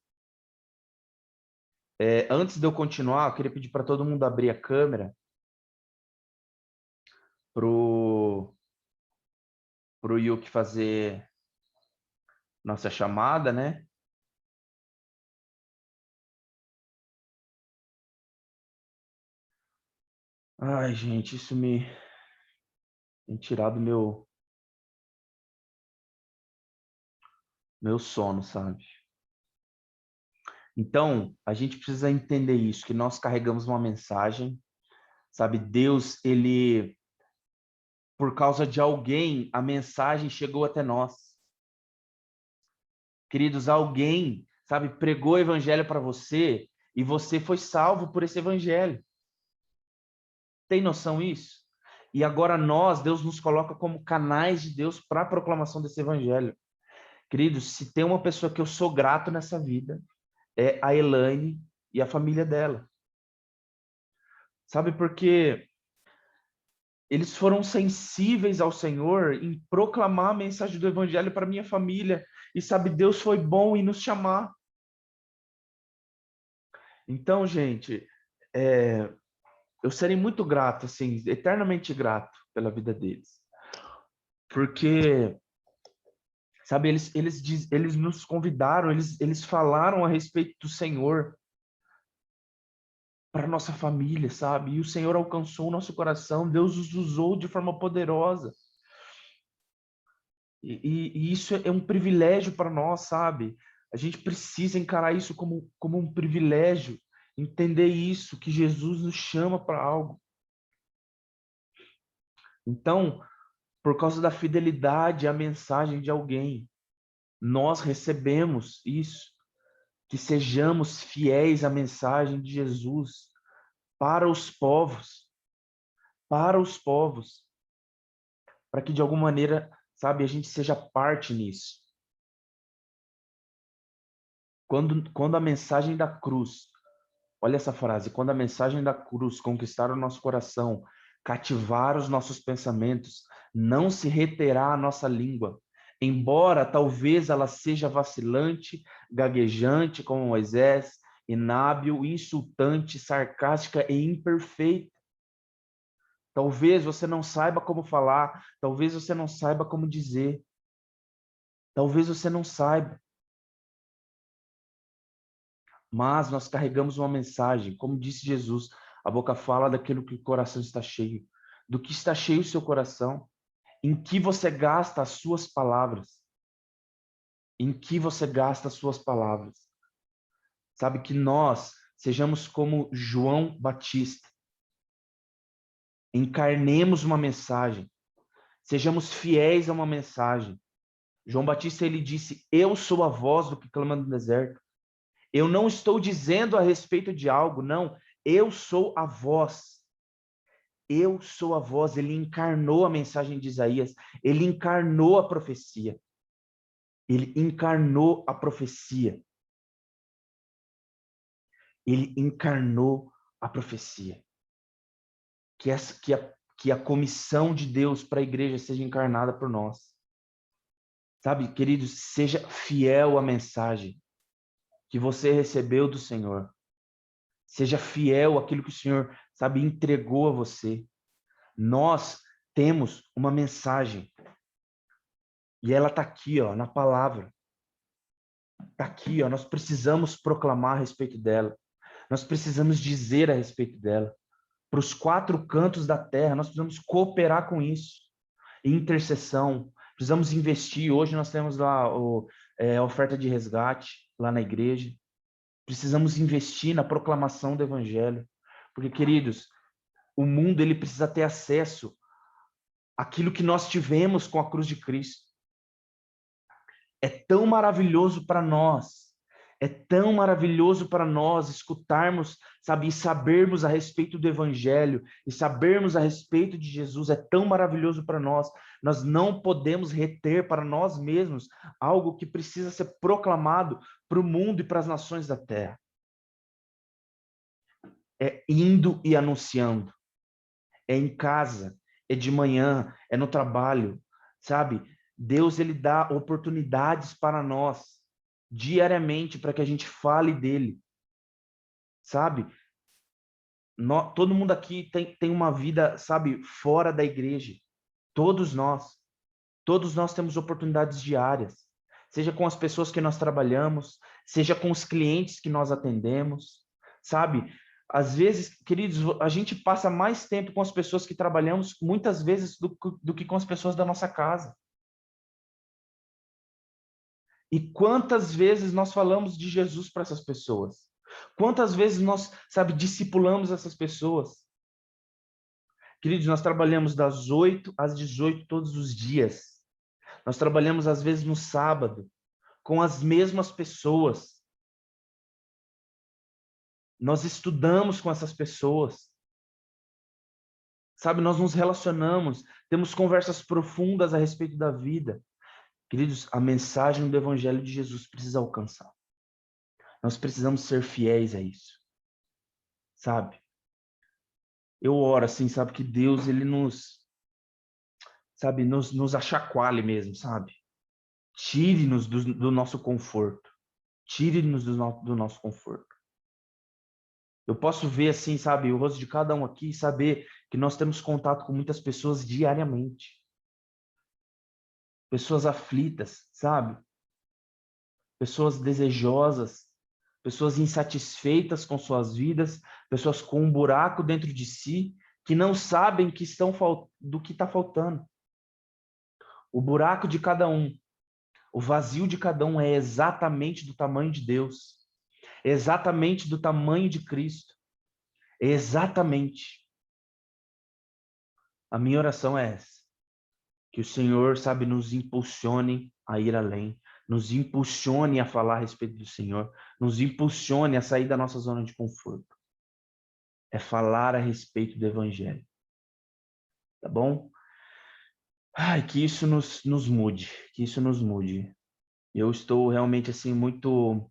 Antes de eu continuar, eu queria pedir para todo mundo abrir a câmera pro Yuki fazer nossa chamada, né? Ai, gente, isso me tem tirado meu sono, sabe? Então, a gente precisa entender isso, que nós carregamos uma mensagem, sabe? Deus, ele, por causa de alguém, a mensagem chegou até nós. Queridos, alguém, sabe, pregou o evangelho para você e você foi salvo por esse evangelho. Tem noção disso? E agora nós, Deus nos coloca como canais de Deus para a proclamação desse evangelho. Queridos, se tem uma pessoa que eu sou grato nessa vida, é a Elaine e a família dela. Sabe, porque eles foram sensíveis ao Senhor em proclamar a mensagem do evangelho para minha família. E sabe, Deus foi bom em nos chamar. Então, gente, eu serei muito grato, assim, eternamente grato pela vida deles. Porque, sabe, eles nos convidaram, eles falaram a respeito do Senhor para nossa família, sabe? E o Senhor alcançou o nosso coração, Deus os usou de forma poderosa. E isso é um privilégio para nós, sabe? A gente precisa encarar isso como um privilégio, entender isso, que Jesus nos chama para algo. Então, por causa da fidelidade à mensagem de alguém, nós recebemos isso, que sejamos fiéis à mensagem de Jesus para os povos, para que de alguma maneira, sabe, a gente seja parte nisso. Quando a mensagem da cruz, olha essa frase, quando a mensagem da cruz conquistar o nosso coração, cativar os nossos pensamentos, não se reterá a nossa língua, embora talvez ela seja vacilante, gaguejante como Moisés, inábil, insultante, sarcástica e imperfeita. Talvez você não saiba como falar, talvez você não saiba como dizer, talvez você não saiba. Mas nós carregamos uma mensagem, como disse Jesus, a boca fala daquilo que o coração está cheio. Do que está cheio o seu coração? Em que você gasta as suas palavras? Em que você gasta as suas palavras? Sabe, que nós sejamos como João Batista. Encarnemos uma mensagem. Sejamos fiéis a uma mensagem. João Batista, ele disse, eu sou a voz do que clama no deserto. Eu não estou dizendo a respeito de algo, não. Eu sou a voz. Eu sou a voz. Ele encarnou a mensagem de Isaías. Ele encarnou a profecia. Ele encarnou a profecia. Ele encarnou a profecia. Que a comissão de Deus para a igreja seja encarnada por nós. Sabe, queridos, seja fiel à mensagem que você recebeu do Senhor. Seja fiel àquilo que o Senhor, sabe, entregou a você. Nós temos uma mensagem. E ela está aqui, ó, na palavra. Está aqui, ó. Nós precisamos proclamar a respeito dela. Nós precisamos dizer a respeito dela. Para os 4 cantos da terra, nós precisamos cooperar com isso. Intercessão. Precisamos investir. Hoje nós temos lá a oferta de resgate, lá na igreja. Precisamos investir na proclamação do evangelho. Porque, queridos, o mundo ele precisa ter acesso àquilo que nós tivemos com a cruz de Cristo. É tão maravilhoso para nós. É tão maravilhoso para nós escutarmos, sabe, e sabermos a respeito do evangelho, e sabermos a respeito de Jesus, é tão maravilhoso para nós. Nós não podemos reter para nós mesmos algo que precisa ser proclamado para o mundo e para as nações da terra. É indo e anunciando. É em casa, é de manhã, é no trabalho, sabe? Deus, ele dá oportunidades para nós diariamente para que a gente fale dele, sabe? Todo mundo aqui tem uma vida, sabe, fora da igreja. Todos nós temos oportunidades diárias, seja com as pessoas que nós trabalhamos, seja com os clientes que nós atendemos, sabe? Às vezes, queridos, a gente passa mais tempo com as pessoas que trabalhamos, muitas vezes, do que com as pessoas da nossa casa. E quantas vezes nós falamos de Jesus para essas pessoas? Quantas vezes nós, sabe, discipulamos essas pessoas? Queridos, nós trabalhamos das 8 às 18 todos os dias. Nós trabalhamos, às vezes, no sábado, com as mesmas pessoas. Nós estudamos com essas pessoas. Sabe, nós nos relacionamos, temos conversas profundas a respeito da vida. Queridos, a mensagem do Evangelho de Jesus precisa alcançar. Nós precisamos ser fiéis a isso. Sabe? Eu oro assim, sabe, que Deus, ele nos sabe, nos achacoalhe mesmo, sabe? Tire-nos do nosso conforto. Tire-nos do nosso conforto. Eu posso ver, assim, sabe, o rosto de cada um aqui e saber que nós temos contato com muitas pessoas diariamente. Pessoas aflitas, sabe? Pessoas desejosas, pessoas insatisfeitas com suas vidas, pessoas com um buraco dentro de si, que não sabem do que está faltando. O buraco de cada um, o vazio de cada um é exatamente do tamanho de Deus, é exatamente do tamanho de Cristo, é exatamente. A minha oração é essa, que o Senhor, sabe, nos impulsione a ir além, nos impulsione a falar a respeito do Senhor, nos impulsione a sair da nossa zona de conforto. É falar a respeito do Evangelho. Tá bom? Ai, que isso nos mude, que isso nos mude. Eu estou realmente, assim, muito...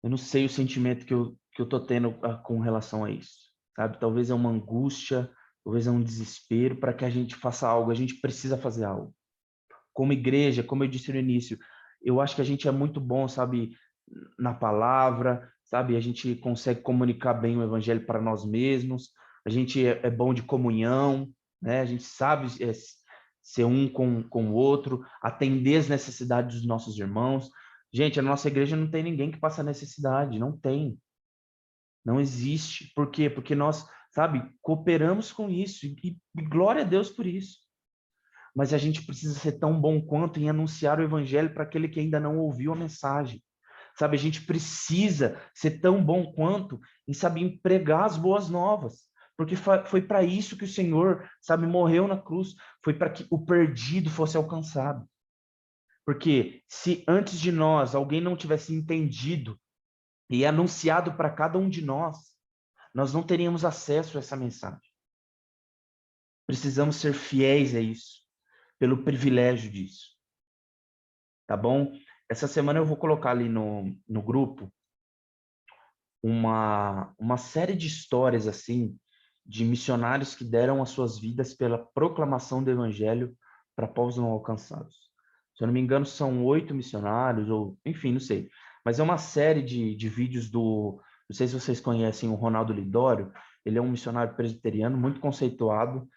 Eu não sei o sentimento que eu tô tendo com relação a isso, sabe? Talvez é uma angústia, talvez é um desespero para que a gente faça algo. A gente precisa fazer algo. Como igreja, como eu disse no início, eu acho que a gente é muito bom, sabe, na palavra, sabe? A gente consegue comunicar bem o evangelho para nós mesmos, a gente é bom de comunhão, né? A gente sabe ser um com o outro, atender as necessidades dos nossos irmãos. Gente, a nossa igreja não tem ninguém que passa necessidade, não tem. Não existe. Por quê? Porque nós, sabe, cooperamos com isso e glória a Deus por isso. Mas a gente precisa ser tão bom quanto em anunciar o evangelho para aquele que ainda não ouviu a mensagem. Sabe, a gente precisa ser tão bom quanto em saber pregar as boas novas. Porque foi para isso que o Senhor, sabe, morreu na cruz. Foi para que o perdido fosse alcançado. Porque se antes de nós alguém não tivesse entendido e anunciado para cada um de nós não teríamos acesso a essa mensagem. Precisamos ser fiéis a isso, pelo privilégio disso. Tá bom? Essa semana eu vou colocar ali no grupo uma série de histórias assim de missionários que deram as suas vidas pela proclamação do evangelho para povos não alcançados. Se eu não me engano, são 8 missionários, ou enfim, não sei. Mas é uma série de vídeos não sei se vocês conhecem o Ronaldo Lidório, ele é um missionário presbiteriano muito conceituado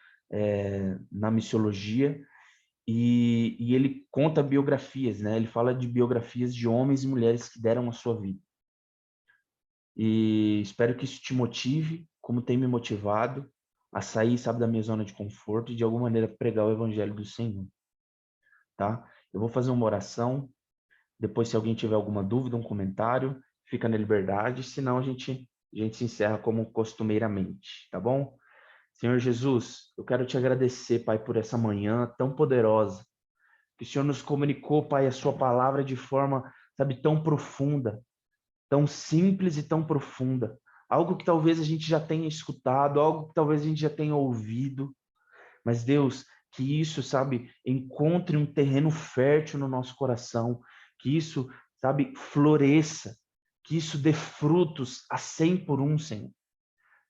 na missiologia, e ele conta biografias, né? Ele fala de biografias de homens e mulheres que deram a sua vida. E espero que isso te motive, como tem me motivado, a sair, sabe, da minha zona de conforto e de alguma maneira pregar o evangelho do Senhor. Tá? Eu vou fazer uma oração, depois se alguém tiver alguma dúvida, um comentário, fica na liberdade, senão a gente se encerra como costumeiramente, tá bom? Senhor Jesus, eu quero te agradecer, Pai, por essa manhã tão poderosa, que o Senhor nos comunicou, Pai, a sua palavra de forma, sabe, tão profunda, tão simples e tão profunda. Algo que talvez a gente já tenha escutado, algo que talvez a gente já tenha ouvido, mas Deus, que isso, sabe, encontre um terreno fértil no nosso coração, que isso, sabe, floresça, que isso dê frutos a 100 por 1, Senhor.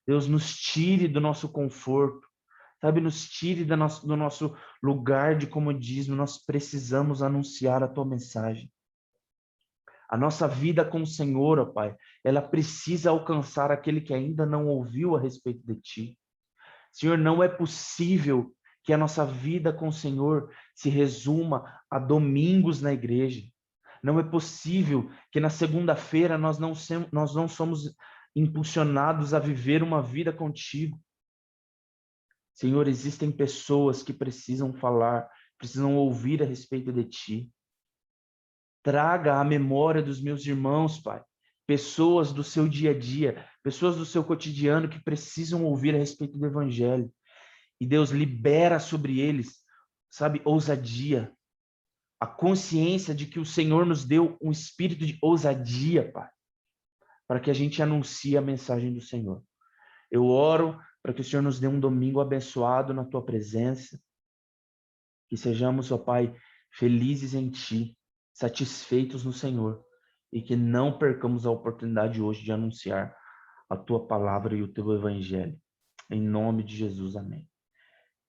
Deus, nos tire do nosso conforto, sabe, nos tire do nosso lugar de comodismo. Nós precisamos anunciar a tua mensagem. A nossa vida com o Senhor, ó Pai, ela precisa alcançar aquele que ainda não ouviu a respeito de ti. Senhor, não é possível que a nossa vida com o Senhor se resuma a domingos na igreja. Não é possível que na segunda-feira nós não somos impulsionados a viver uma vida contigo. Senhor, existem pessoas que precisam falar, precisam ouvir a respeito de ti. Traga à memória dos meus irmãos, Pai, pessoas do seu dia a dia, pessoas do seu cotidiano que precisam ouvir a respeito do evangelho. E Deus libera sobre eles, sabe, ousadia, a consciência de que o Senhor nos deu um espírito de ousadia, Pai, para que a gente anuncie a mensagem do Senhor. Eu oro para que o Senhor nos dê um domingo abençoado na tua presença, que sejamos, ó Pai, felizes em ti, satisfeitos no Senhor, e que não percamos a oportunidade hoje de anunciar a tua palavra e o teu evangelho. Em nome de Jesus, amém.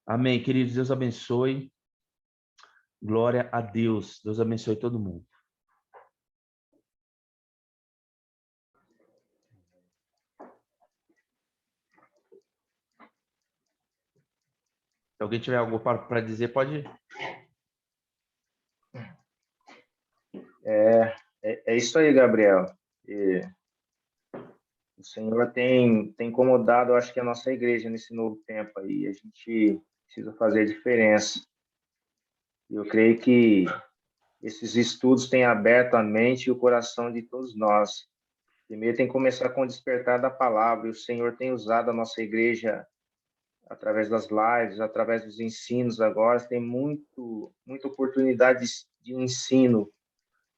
Amém, queridos. Deus abençoe. Glória a Deus. Deus abençoe todo mundo. Se alguém tiver algo para dizer, pode. É isso aí, Gabriel. E o Senhor tem incomodado, eu acho que a nossa igreja nesse novo tempo aí. A gente precisa fazer a diferença. Eu creio que esses estudos têm aberto a mente e o coração de todos nós. Primeiro tem que começar com o despertar da palavra. E o Senhor tem usado a nossa igreja através das lives, através dos ensinos agora. Tem muita oportunidade de ensino.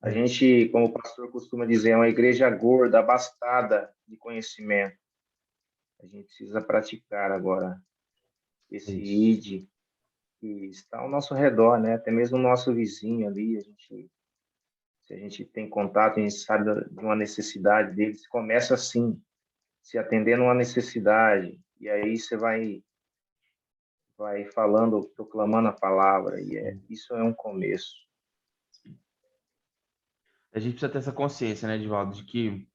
A gente, como o pastor costuma dizer, é uma igreja gorda, abastada de conhecimento. A gente precisa praticar agora esse ID que está ao nosso redor, né? Até mesmo o nosso vizinho ali, se a gente tem contato, a gente sabe de uma necessidade deles, começa assim, se atendendo a uma necessidade, e aí você vai falando, proclamando a palavra, isso é um começo. A gente precisa ter essa consciência, né, Edivaldo, de que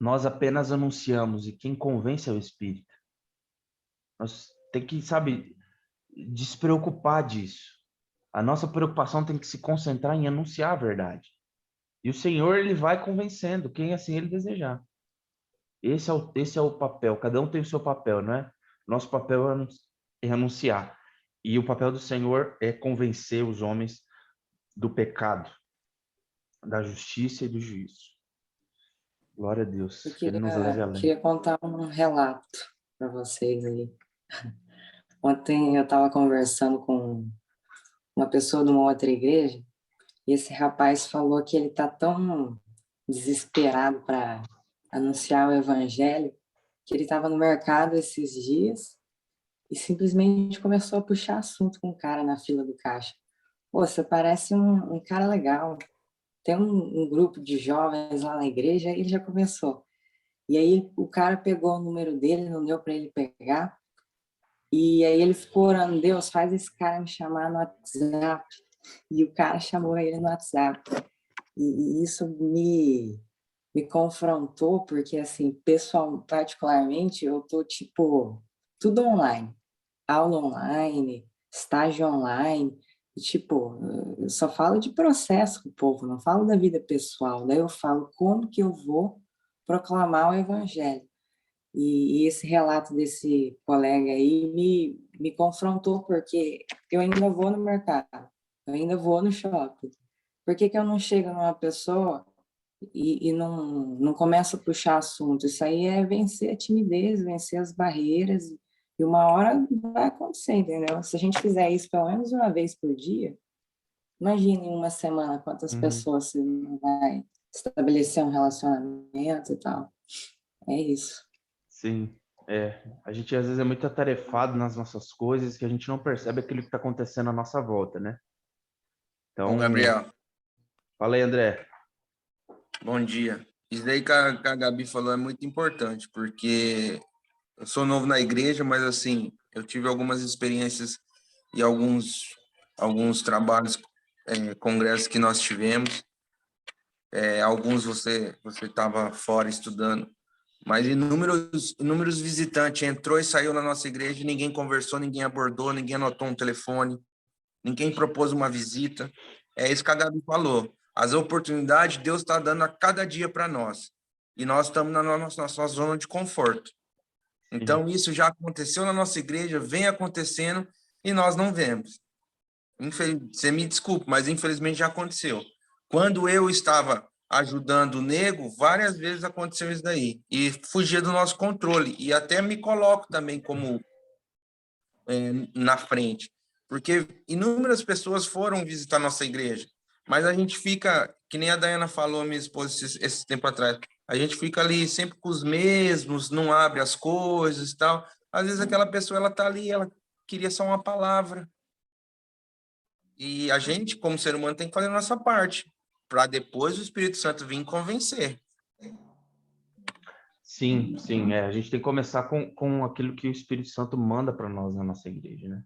nós apenas anunciamos e quem convence é o Espírito. Nós tem que, sabe, despreocupar disso. A nossa preocupação tem que se concentrar em anunciar a verdade. E o Senhor, ele vai convencendo quem assim ele desejar. Esse é o papel. Cada um tem o seu papel, não é? Nosso papel é anunciar. E o papel do Senhor é convencer os homens do pecado, da justiça e do juízo. Glória a Deus. Eu Que ele nos leve além. queria contar um relato para vocês aí. Ontem eu estava conversando com uma pessoa de uma outra igreja e esse rapaz falou que ele está tão desesperado para anunciar o evangelho que ele estava no mercado esses dias e simplesmente começou a puxar assunto com um cara na fila do caixa. Pô, você parece um cara legal. Tem um grupo de jovens lá na igreja e ele já começou. E aí o cara pegou o número dele, não deu para ele pegar. E aí ele ficou orando, Deus, faz esse cara me chamar no WhatsApp. E o cara chamou ele no WhatsApp. E isso me confrontou, porque, assim, particularmente, eu tô, tipo, tudo online. Aula online, estágio online. E, tipo, eu só falo de processo com o povo, não falo da vida pessoal. Daí eu falo como que eu vou proclamar o evangelho. E esse relato desse colega aí me confrontou, porque eu ainda vou no mercado, eu ainda vou no shopping. Por que eu não chego numa pessoa e não começo a puxar assunto? Isso aí é vencer a timidez, vencer as barreiras, e uma hora vai acontecer, entendeu? Se a gente fizer isso pelo menos uma vez por dia, imagine em uma semana quantas pessoas você vai estabelecer um relacionamento e tal. É isso. Sim, a gente às vezes é muito atarefado nas nossas coisas que a gente não percebe aquilo que está acontecendo à nossa volta, né? Então, Bom, Gabriel, fala aí, André. bom dia. Isso daí que a Gabi falou é muito importante, porque eu sou novo na igreja, mas assim, eu tive algumas experiências e alguns trabalhos, congressos que nós tivemos. Alguns você estava fora estudando, mas inúmeros visitantes entrou e saiu na nossa igreja, e ninguém conversou, ninguém abordou, ninguém anotou um telefone, ninguém propôs uma visita. É isso que a Gabi falou. As oportunidades Deus está dando a cada dia para nós. E nós estamos na nossa zona de conforto. Então, isso já aconteceu na nossa igreja, vem acontecendo e nós não vemos. Você me desculpe, mas infelizmente já aconteceu. Quando eu estava ajudando o nego, várias vezes aconteceu isso daí. E fugia do nosso controle. E até me coloco também como na frente. Porque inúmeras pessoas foram visitar nossa igreja. Mas a gente fica, que nem a Dayana falou, minha esposa, esse tempo atrás, a gente fica ali sempre com os mesmos, não abre as coisas e tal. Às vezes aquela pessoa, ela tá ali, ela queria só uma palavra. E a gente, como ser humano, tem que fazer a nossa parte, para depois o Espírito Santo vir convencer. Sim, sim. A gente tem que começar com aquilo que o Espírito Santo manda para nós na nossa igreja, né?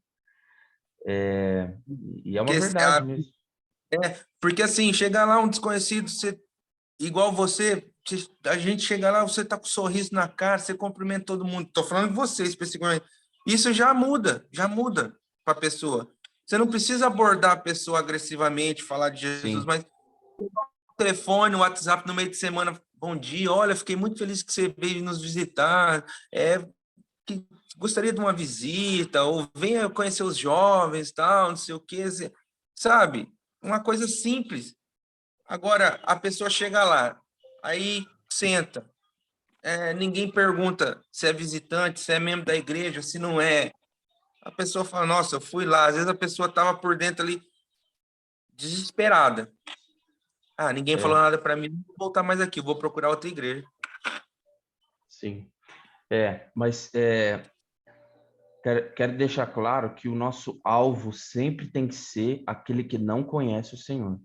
E é uma Porque, verdade mesmo. porque assim, chega lá um desconhecido, igual a gente chega lá, você tá com um sorriso na cara, você cumprimenta todo mundo. Tô falando de você especificamente. Isso já muda para a pessoa. Você não precisa abordar a pessoa agressivamente, falar de Jesus, Sim, mas o telefone, o WhatsApp no meio de semana, bom dia, olha, fiquei muito feliz que você veio nos visitar, que gostaria de uma visita, ou venha conhecer os jovens, tal, não sei o quê, sabe? Uma coisa simples. Agora, a pessoa chega lá, aí senta, ninguém pergunta se é visitante, se é membro da igreja, se não é. A pessoa fala, nossa, eu fui lá. Às vezes a pessoa estava por dentro ali, desesperada. Ah, ninguém falou é, nada para mim, não vou voltar mais aqui, vou procurar outra igreja. sim. Mas quero deixar claro que o nosso alvo sempre tem que ser aquele que não conhece o Senhor,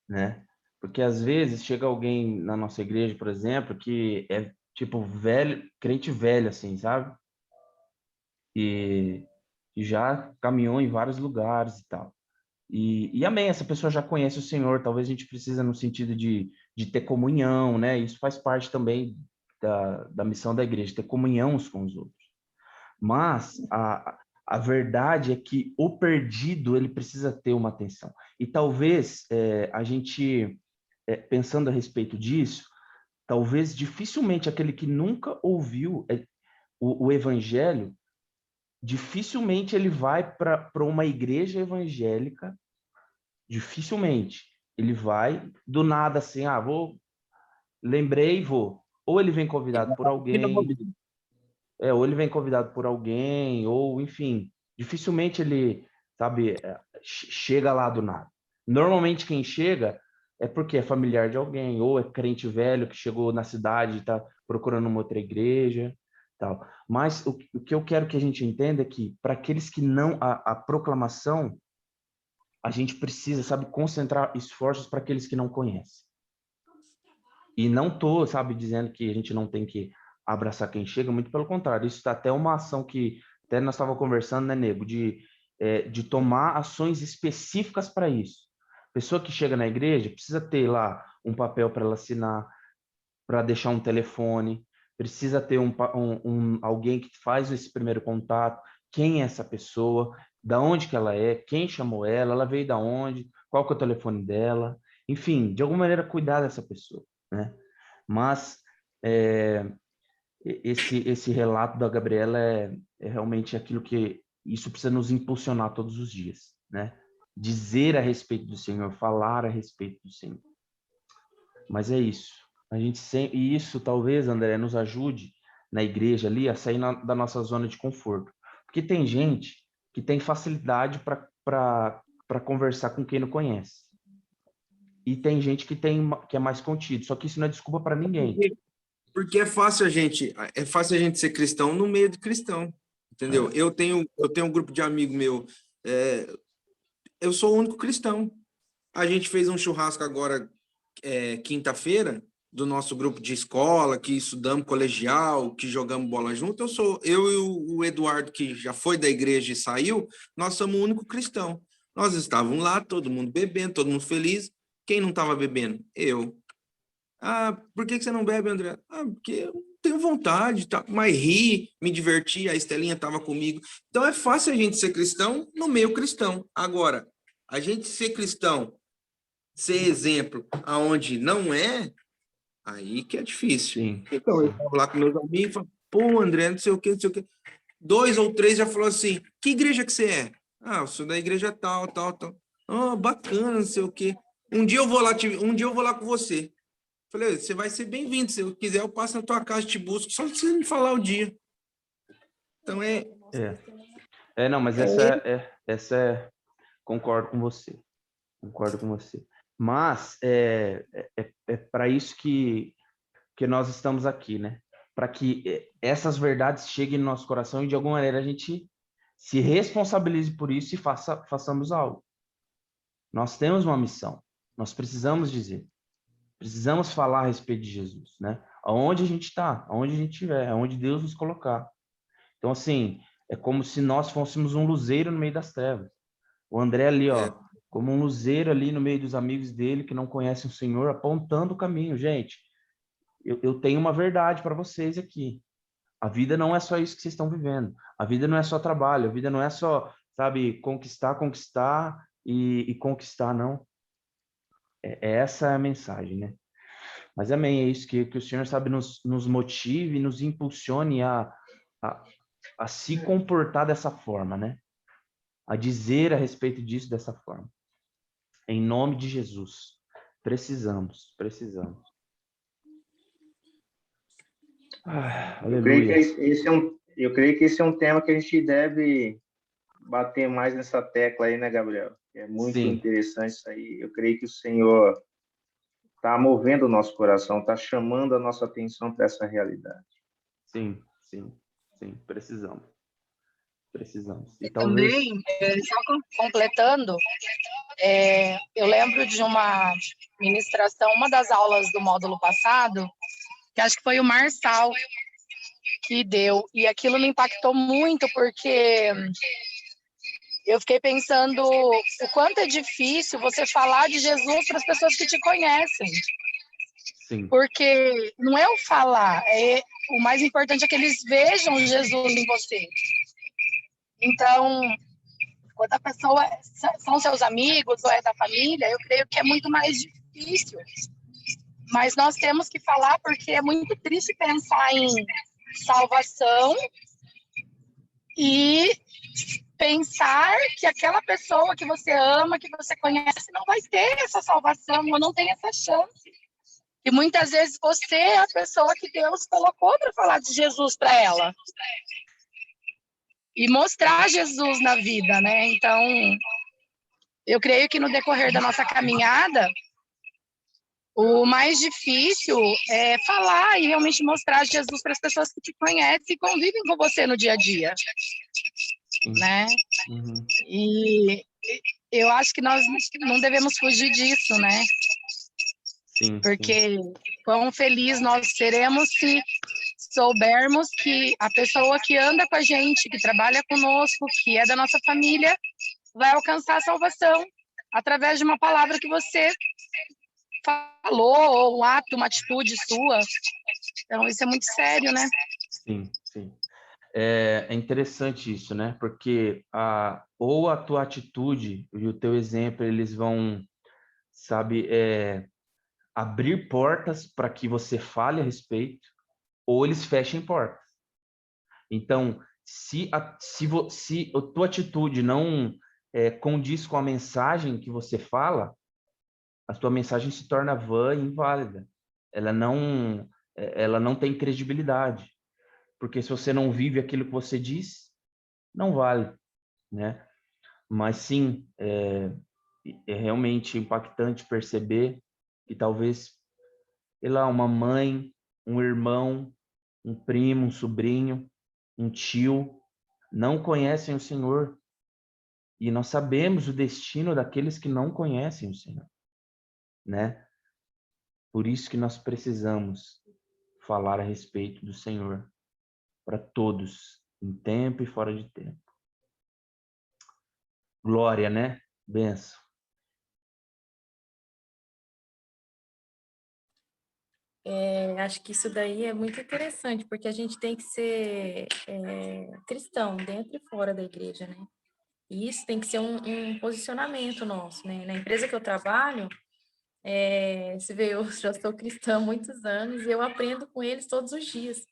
né? Porque às vezes chega alguém na nossa igreja, por exemplo, que é tipo velho, crente velho, assim, sabe? E, e já caminhou em vários lugares e tal. E amém, essa pessoa já conhece o Senhor, talvez a gente precisa no sentido de ter comunhão, né? Isso faz parte também da missão da igreja, ter comunhão uns com os outros. Mas a verdade é que o perdido, ele precisa ter uma atenção. E talvez a gente, pensando a respeito disso, talvez dificilmente aquele que nunca ouviu o evangelho, dificilmente ele vai para uma igreja evangélica. Dificilmente. Ele vai do nada assim, lembrei, vou. Ou ele vem convidado por alguém, ou ele vem convidado por alguém, ou enfim, dificilmente ele, sabe, chega lá do nada. Normalmente quem chega é porque é familiar de alguém, ou é crente velho que chegou na cidade e está procurando uma outra igreja, tal. Mas o que eu quero que a gente entenda é que para aqueles que não a proclamação, a gente precisa, sabe, concentrar esforços para aqueles que não conhecem. E não tô, sabe, dizendo que a gente não tem que abraçar quem chega, muito pelo contrário. Isso está até uma ação que até nós estávamos conversando, né, Nego, de tomar ações específicas para isso. Pessoa que chega na igreja precisa ter lá um papel para ela assinar, para deixar um telefone, precisa ter alguém que faz esse primeiro contato, quem é essa pessoa, da onde que ela é, quem chamou ela veio da onde, qual que é o telefone dela, enfim, de alguma maneira cuidar dessa pessoa, né? Mas esse relato da Gabriela é realmente aquilo que isso precisa nos impulsionar todos os dias, né? Dizer a respeito do Senhor, falar a respeito do Senhor. Mas é isso. A gente sempre, e isso talvez, André, nos ajude na igreja ali a sair da nossa zona de conforto. Porque tem gente que tem facilidade para conversar com quem não conhece. E tem gente que é mais contido. Só que isso não é desculpa para ninguém. Porque é fácil a gente ser cristão no meio de cristão, entendeu? É. Eu tenho um grupo de amigos meu, eu sou o único cristão. A gente fez um churrasco agora, quinta-feira, do nosso grupo de escola, que estudamos colegial, que jogamos bola junto. Eu e o Eduardo, que já foi da igreja e saiu, nós somos o único cristão. Nós estávamos lá, todo mundo bebendo, todo mundo feliz. Quem não estava bebendo? Eu. Ah, por que você não bebe, André? Ah, porque eu tenho vontade, tá? Mas ri, me diverti, a Estelinha estava comigo. Então é fácil a gente ser cristão no meio cristão. Agora, a gente ser cristão, ser exemplo aonde não é, aí que é difícil. Sim, Então, eu sim. estava lá com meus amigos, falei, pô, André, não sei o quê, não sei o quê. 2 ou 3 já falou assim, que igreja que você é? Ah, eu sou da igreja tal, tal, tal. Ah, bacana, não sei o quê. Um dia eu vou lá com você. Falei, você vai ser bem-vindo. Se eu quiser, eu passo na tua casa e te busco. Só você me falar o dia. Então Não, mas concordo com você. Concordo com você. Mas é para isso que nós estamos aqui, né? Para que essas verdades cheguem no nosso coração e de alguma maneira a gente se responsabilize por isso e façamos algo. Nós temos uma missão. Nós precisamos dizer. Precisamos falar a respeito de Jesus, né? aonde a gente está, aonde a gente estiver, aonde Deus nos colocar. Então, assim, é como se nós fôssemos um luzeiro no meio das trevas. O André ali, É, ó, como um luzeiro ali no meio dos amigos dele que não conhecem o Senhor, apontando o caminho. Gente, eu tenho uma verdade para vocês aqui. A vida não é só isso que vocês estão vivendo. A vida não é só trabalho. A vida não é só, sabe, conquistar e conquistar, não. Essa é a mensagem, né? Mas amém, é isso que o Senhor, sabe, nos motive, nos impulsione a, a se comportar dessa forma, né? A dizer a respeito disso dessa forma. Em nome de Jesus. Precisamos. Eu creio que Aleluia. eu creio que esse é um tema que a gente deve bater mais nessa tecla aí, né, Gabriel? É muito Sim, interessante isso aí. Eu creio que o Senhor está movendo o nosso coração, está chamando a nossa atenção para essa realidade. sim. Precisamos. E E talvez... também, só completando, eu lembro de uma ministração, uma das aulas do módulo passado, que acho que foi o Marçal que deu, e aquilo me impactou muito, porque eu fiquei pensando o quanto é difícil você falar de Jesus para as pessoas que te conhecem. Sim, Porque não é o falar, o mais importante é que eles vejam Jesus em você. Então, quando a pessoa são seus amigos ou é da família, eu creio que é muito mais difícil. Mas nós temos que falar porque é muito triste pensar em salvação e pensar que aquela pessoa que você ama, que você conhece, não vai ter essa salvação ou não tem essa chance. E muitas vezes você é a pessoa que Deus colocou para falar de Jesus para ela. E mostrar Jesus na vida, né? Então, eu creio que no decorrer da nossa caminhada, o mais difícil é falar e realmente mostrar Jesus para as pessoas que te conhecem e convivem com você no dia a dia, sim. né? Uhum. E eu acho que nós não devemos fugir disso, né? Sim. Porque quão feliz nós seremos se soubermos que a pessoa que anda com a gente, que trabalha conosco, que é da nossa família, vai alcançar a salvação através de uma palavra que você falou, ou um ato, uma atitude sua. Então, isso é muito sério, né? Sim. É interessante isso, né? Porque ou a tua atitude e o teu exemplo, eles vão, sabe, abrir portas para que você fale a respeito, ou eles fechem portas. Então, se a tua atitude não condiz com a mensagem que você fala, a tua mensagem se torna vã e inválida. Ela não tem credibilidade. Porque se você não vive aquilo que você diz, não vale, né? Mas sim, é realmente impactante perceber que talvez, sei lá, uma mãe, um irmão, um primo, um sobrinho, um tio, não conhecem o Senhor. E nós sabemos o destino daqueles que não conhecem o Senhor, né? Por isso que nós precisamos falar a respeito do Senhor para todos, em tempo e fora de tempo. Glória, né? Benção. Acho que isso daí é muito interessante, porque a gente tem que ser cristão dentro e fora da igreja, né? E isso tem que ser um posicionamento nosso, né? Na empresa que eu trabalho, você vê, eu já sou cristã há muitos anos e eu aprendo com eles todos os dias,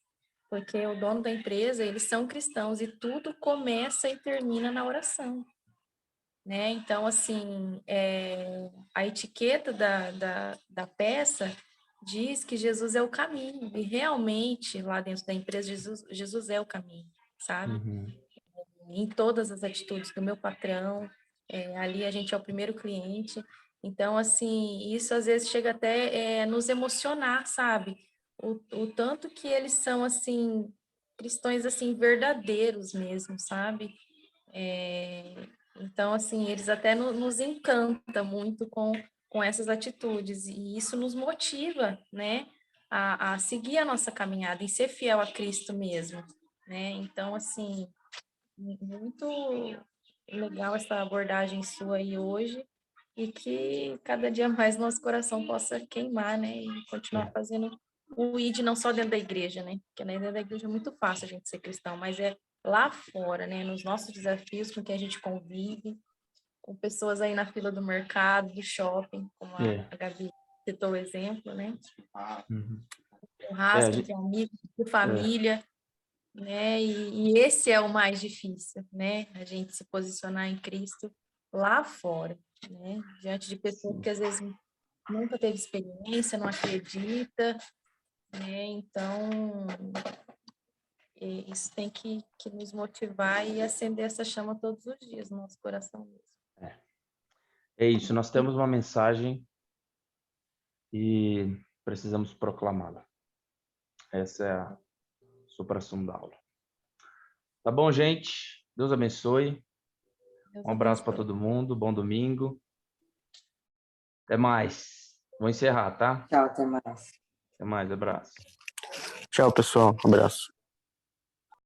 porque o dono da empresa, eles são cristãos e tudo começa e termina na oração, né? Então, assim, a etiqueta da peça diz que Jesus é o caminho, e realmente, lá dentro da empresa, Jesus é o caminho, sabe? Uhum. Em todas as atitudes do meu patrão, ali a gente é o primeiro cliente, então, assim, isso às vezes chega até nos emocionar, sabe? O tanto que eles são, assim, cristãos, assim, verdadeiros mesmo, sabe? Então, assim, eles até nos encantam muito com essas atitudes, e isso nos motiva, né, a seguir a nossa caminhada e ser fiel a Cristo mesmo, né? Então, assim, muito legal essa abordagem sua aí hoje e que cada dia mais nosso coração possa queimar, né? E continuar fazendo o ID não só dentro da igreja, né? Porque dentro da igreja é muito fácil a gente ser cristão, mas é lá fora, né? Nos nossos desafios, com quem a gente convive, com pessoas aí na fila do mercado, do shopping, como a Gabi citou o exemplo, né? Churrasco entre amigos, de família, né? E esse é o mais difícil, né? A gente se posicionar em Cristo lá fora, né? Diante de pessoas que às vezes nunca teve experiência, não acredita, né? Então, isso tem que nos motivar e acender essa chama todos os dias no nosso coração mesmo. É isso, nós temos uma mensagem e precisamos proclamá-la. Essa é a supra-sumo da aula. Tá bom, gente? Deus abençoe. Um abraço para todo mundo. Bom domingo. Até mais. Vou encerrar, tá? Tchau, até mais. Até mais, abraço. Tchau, pessoal. Um abraço.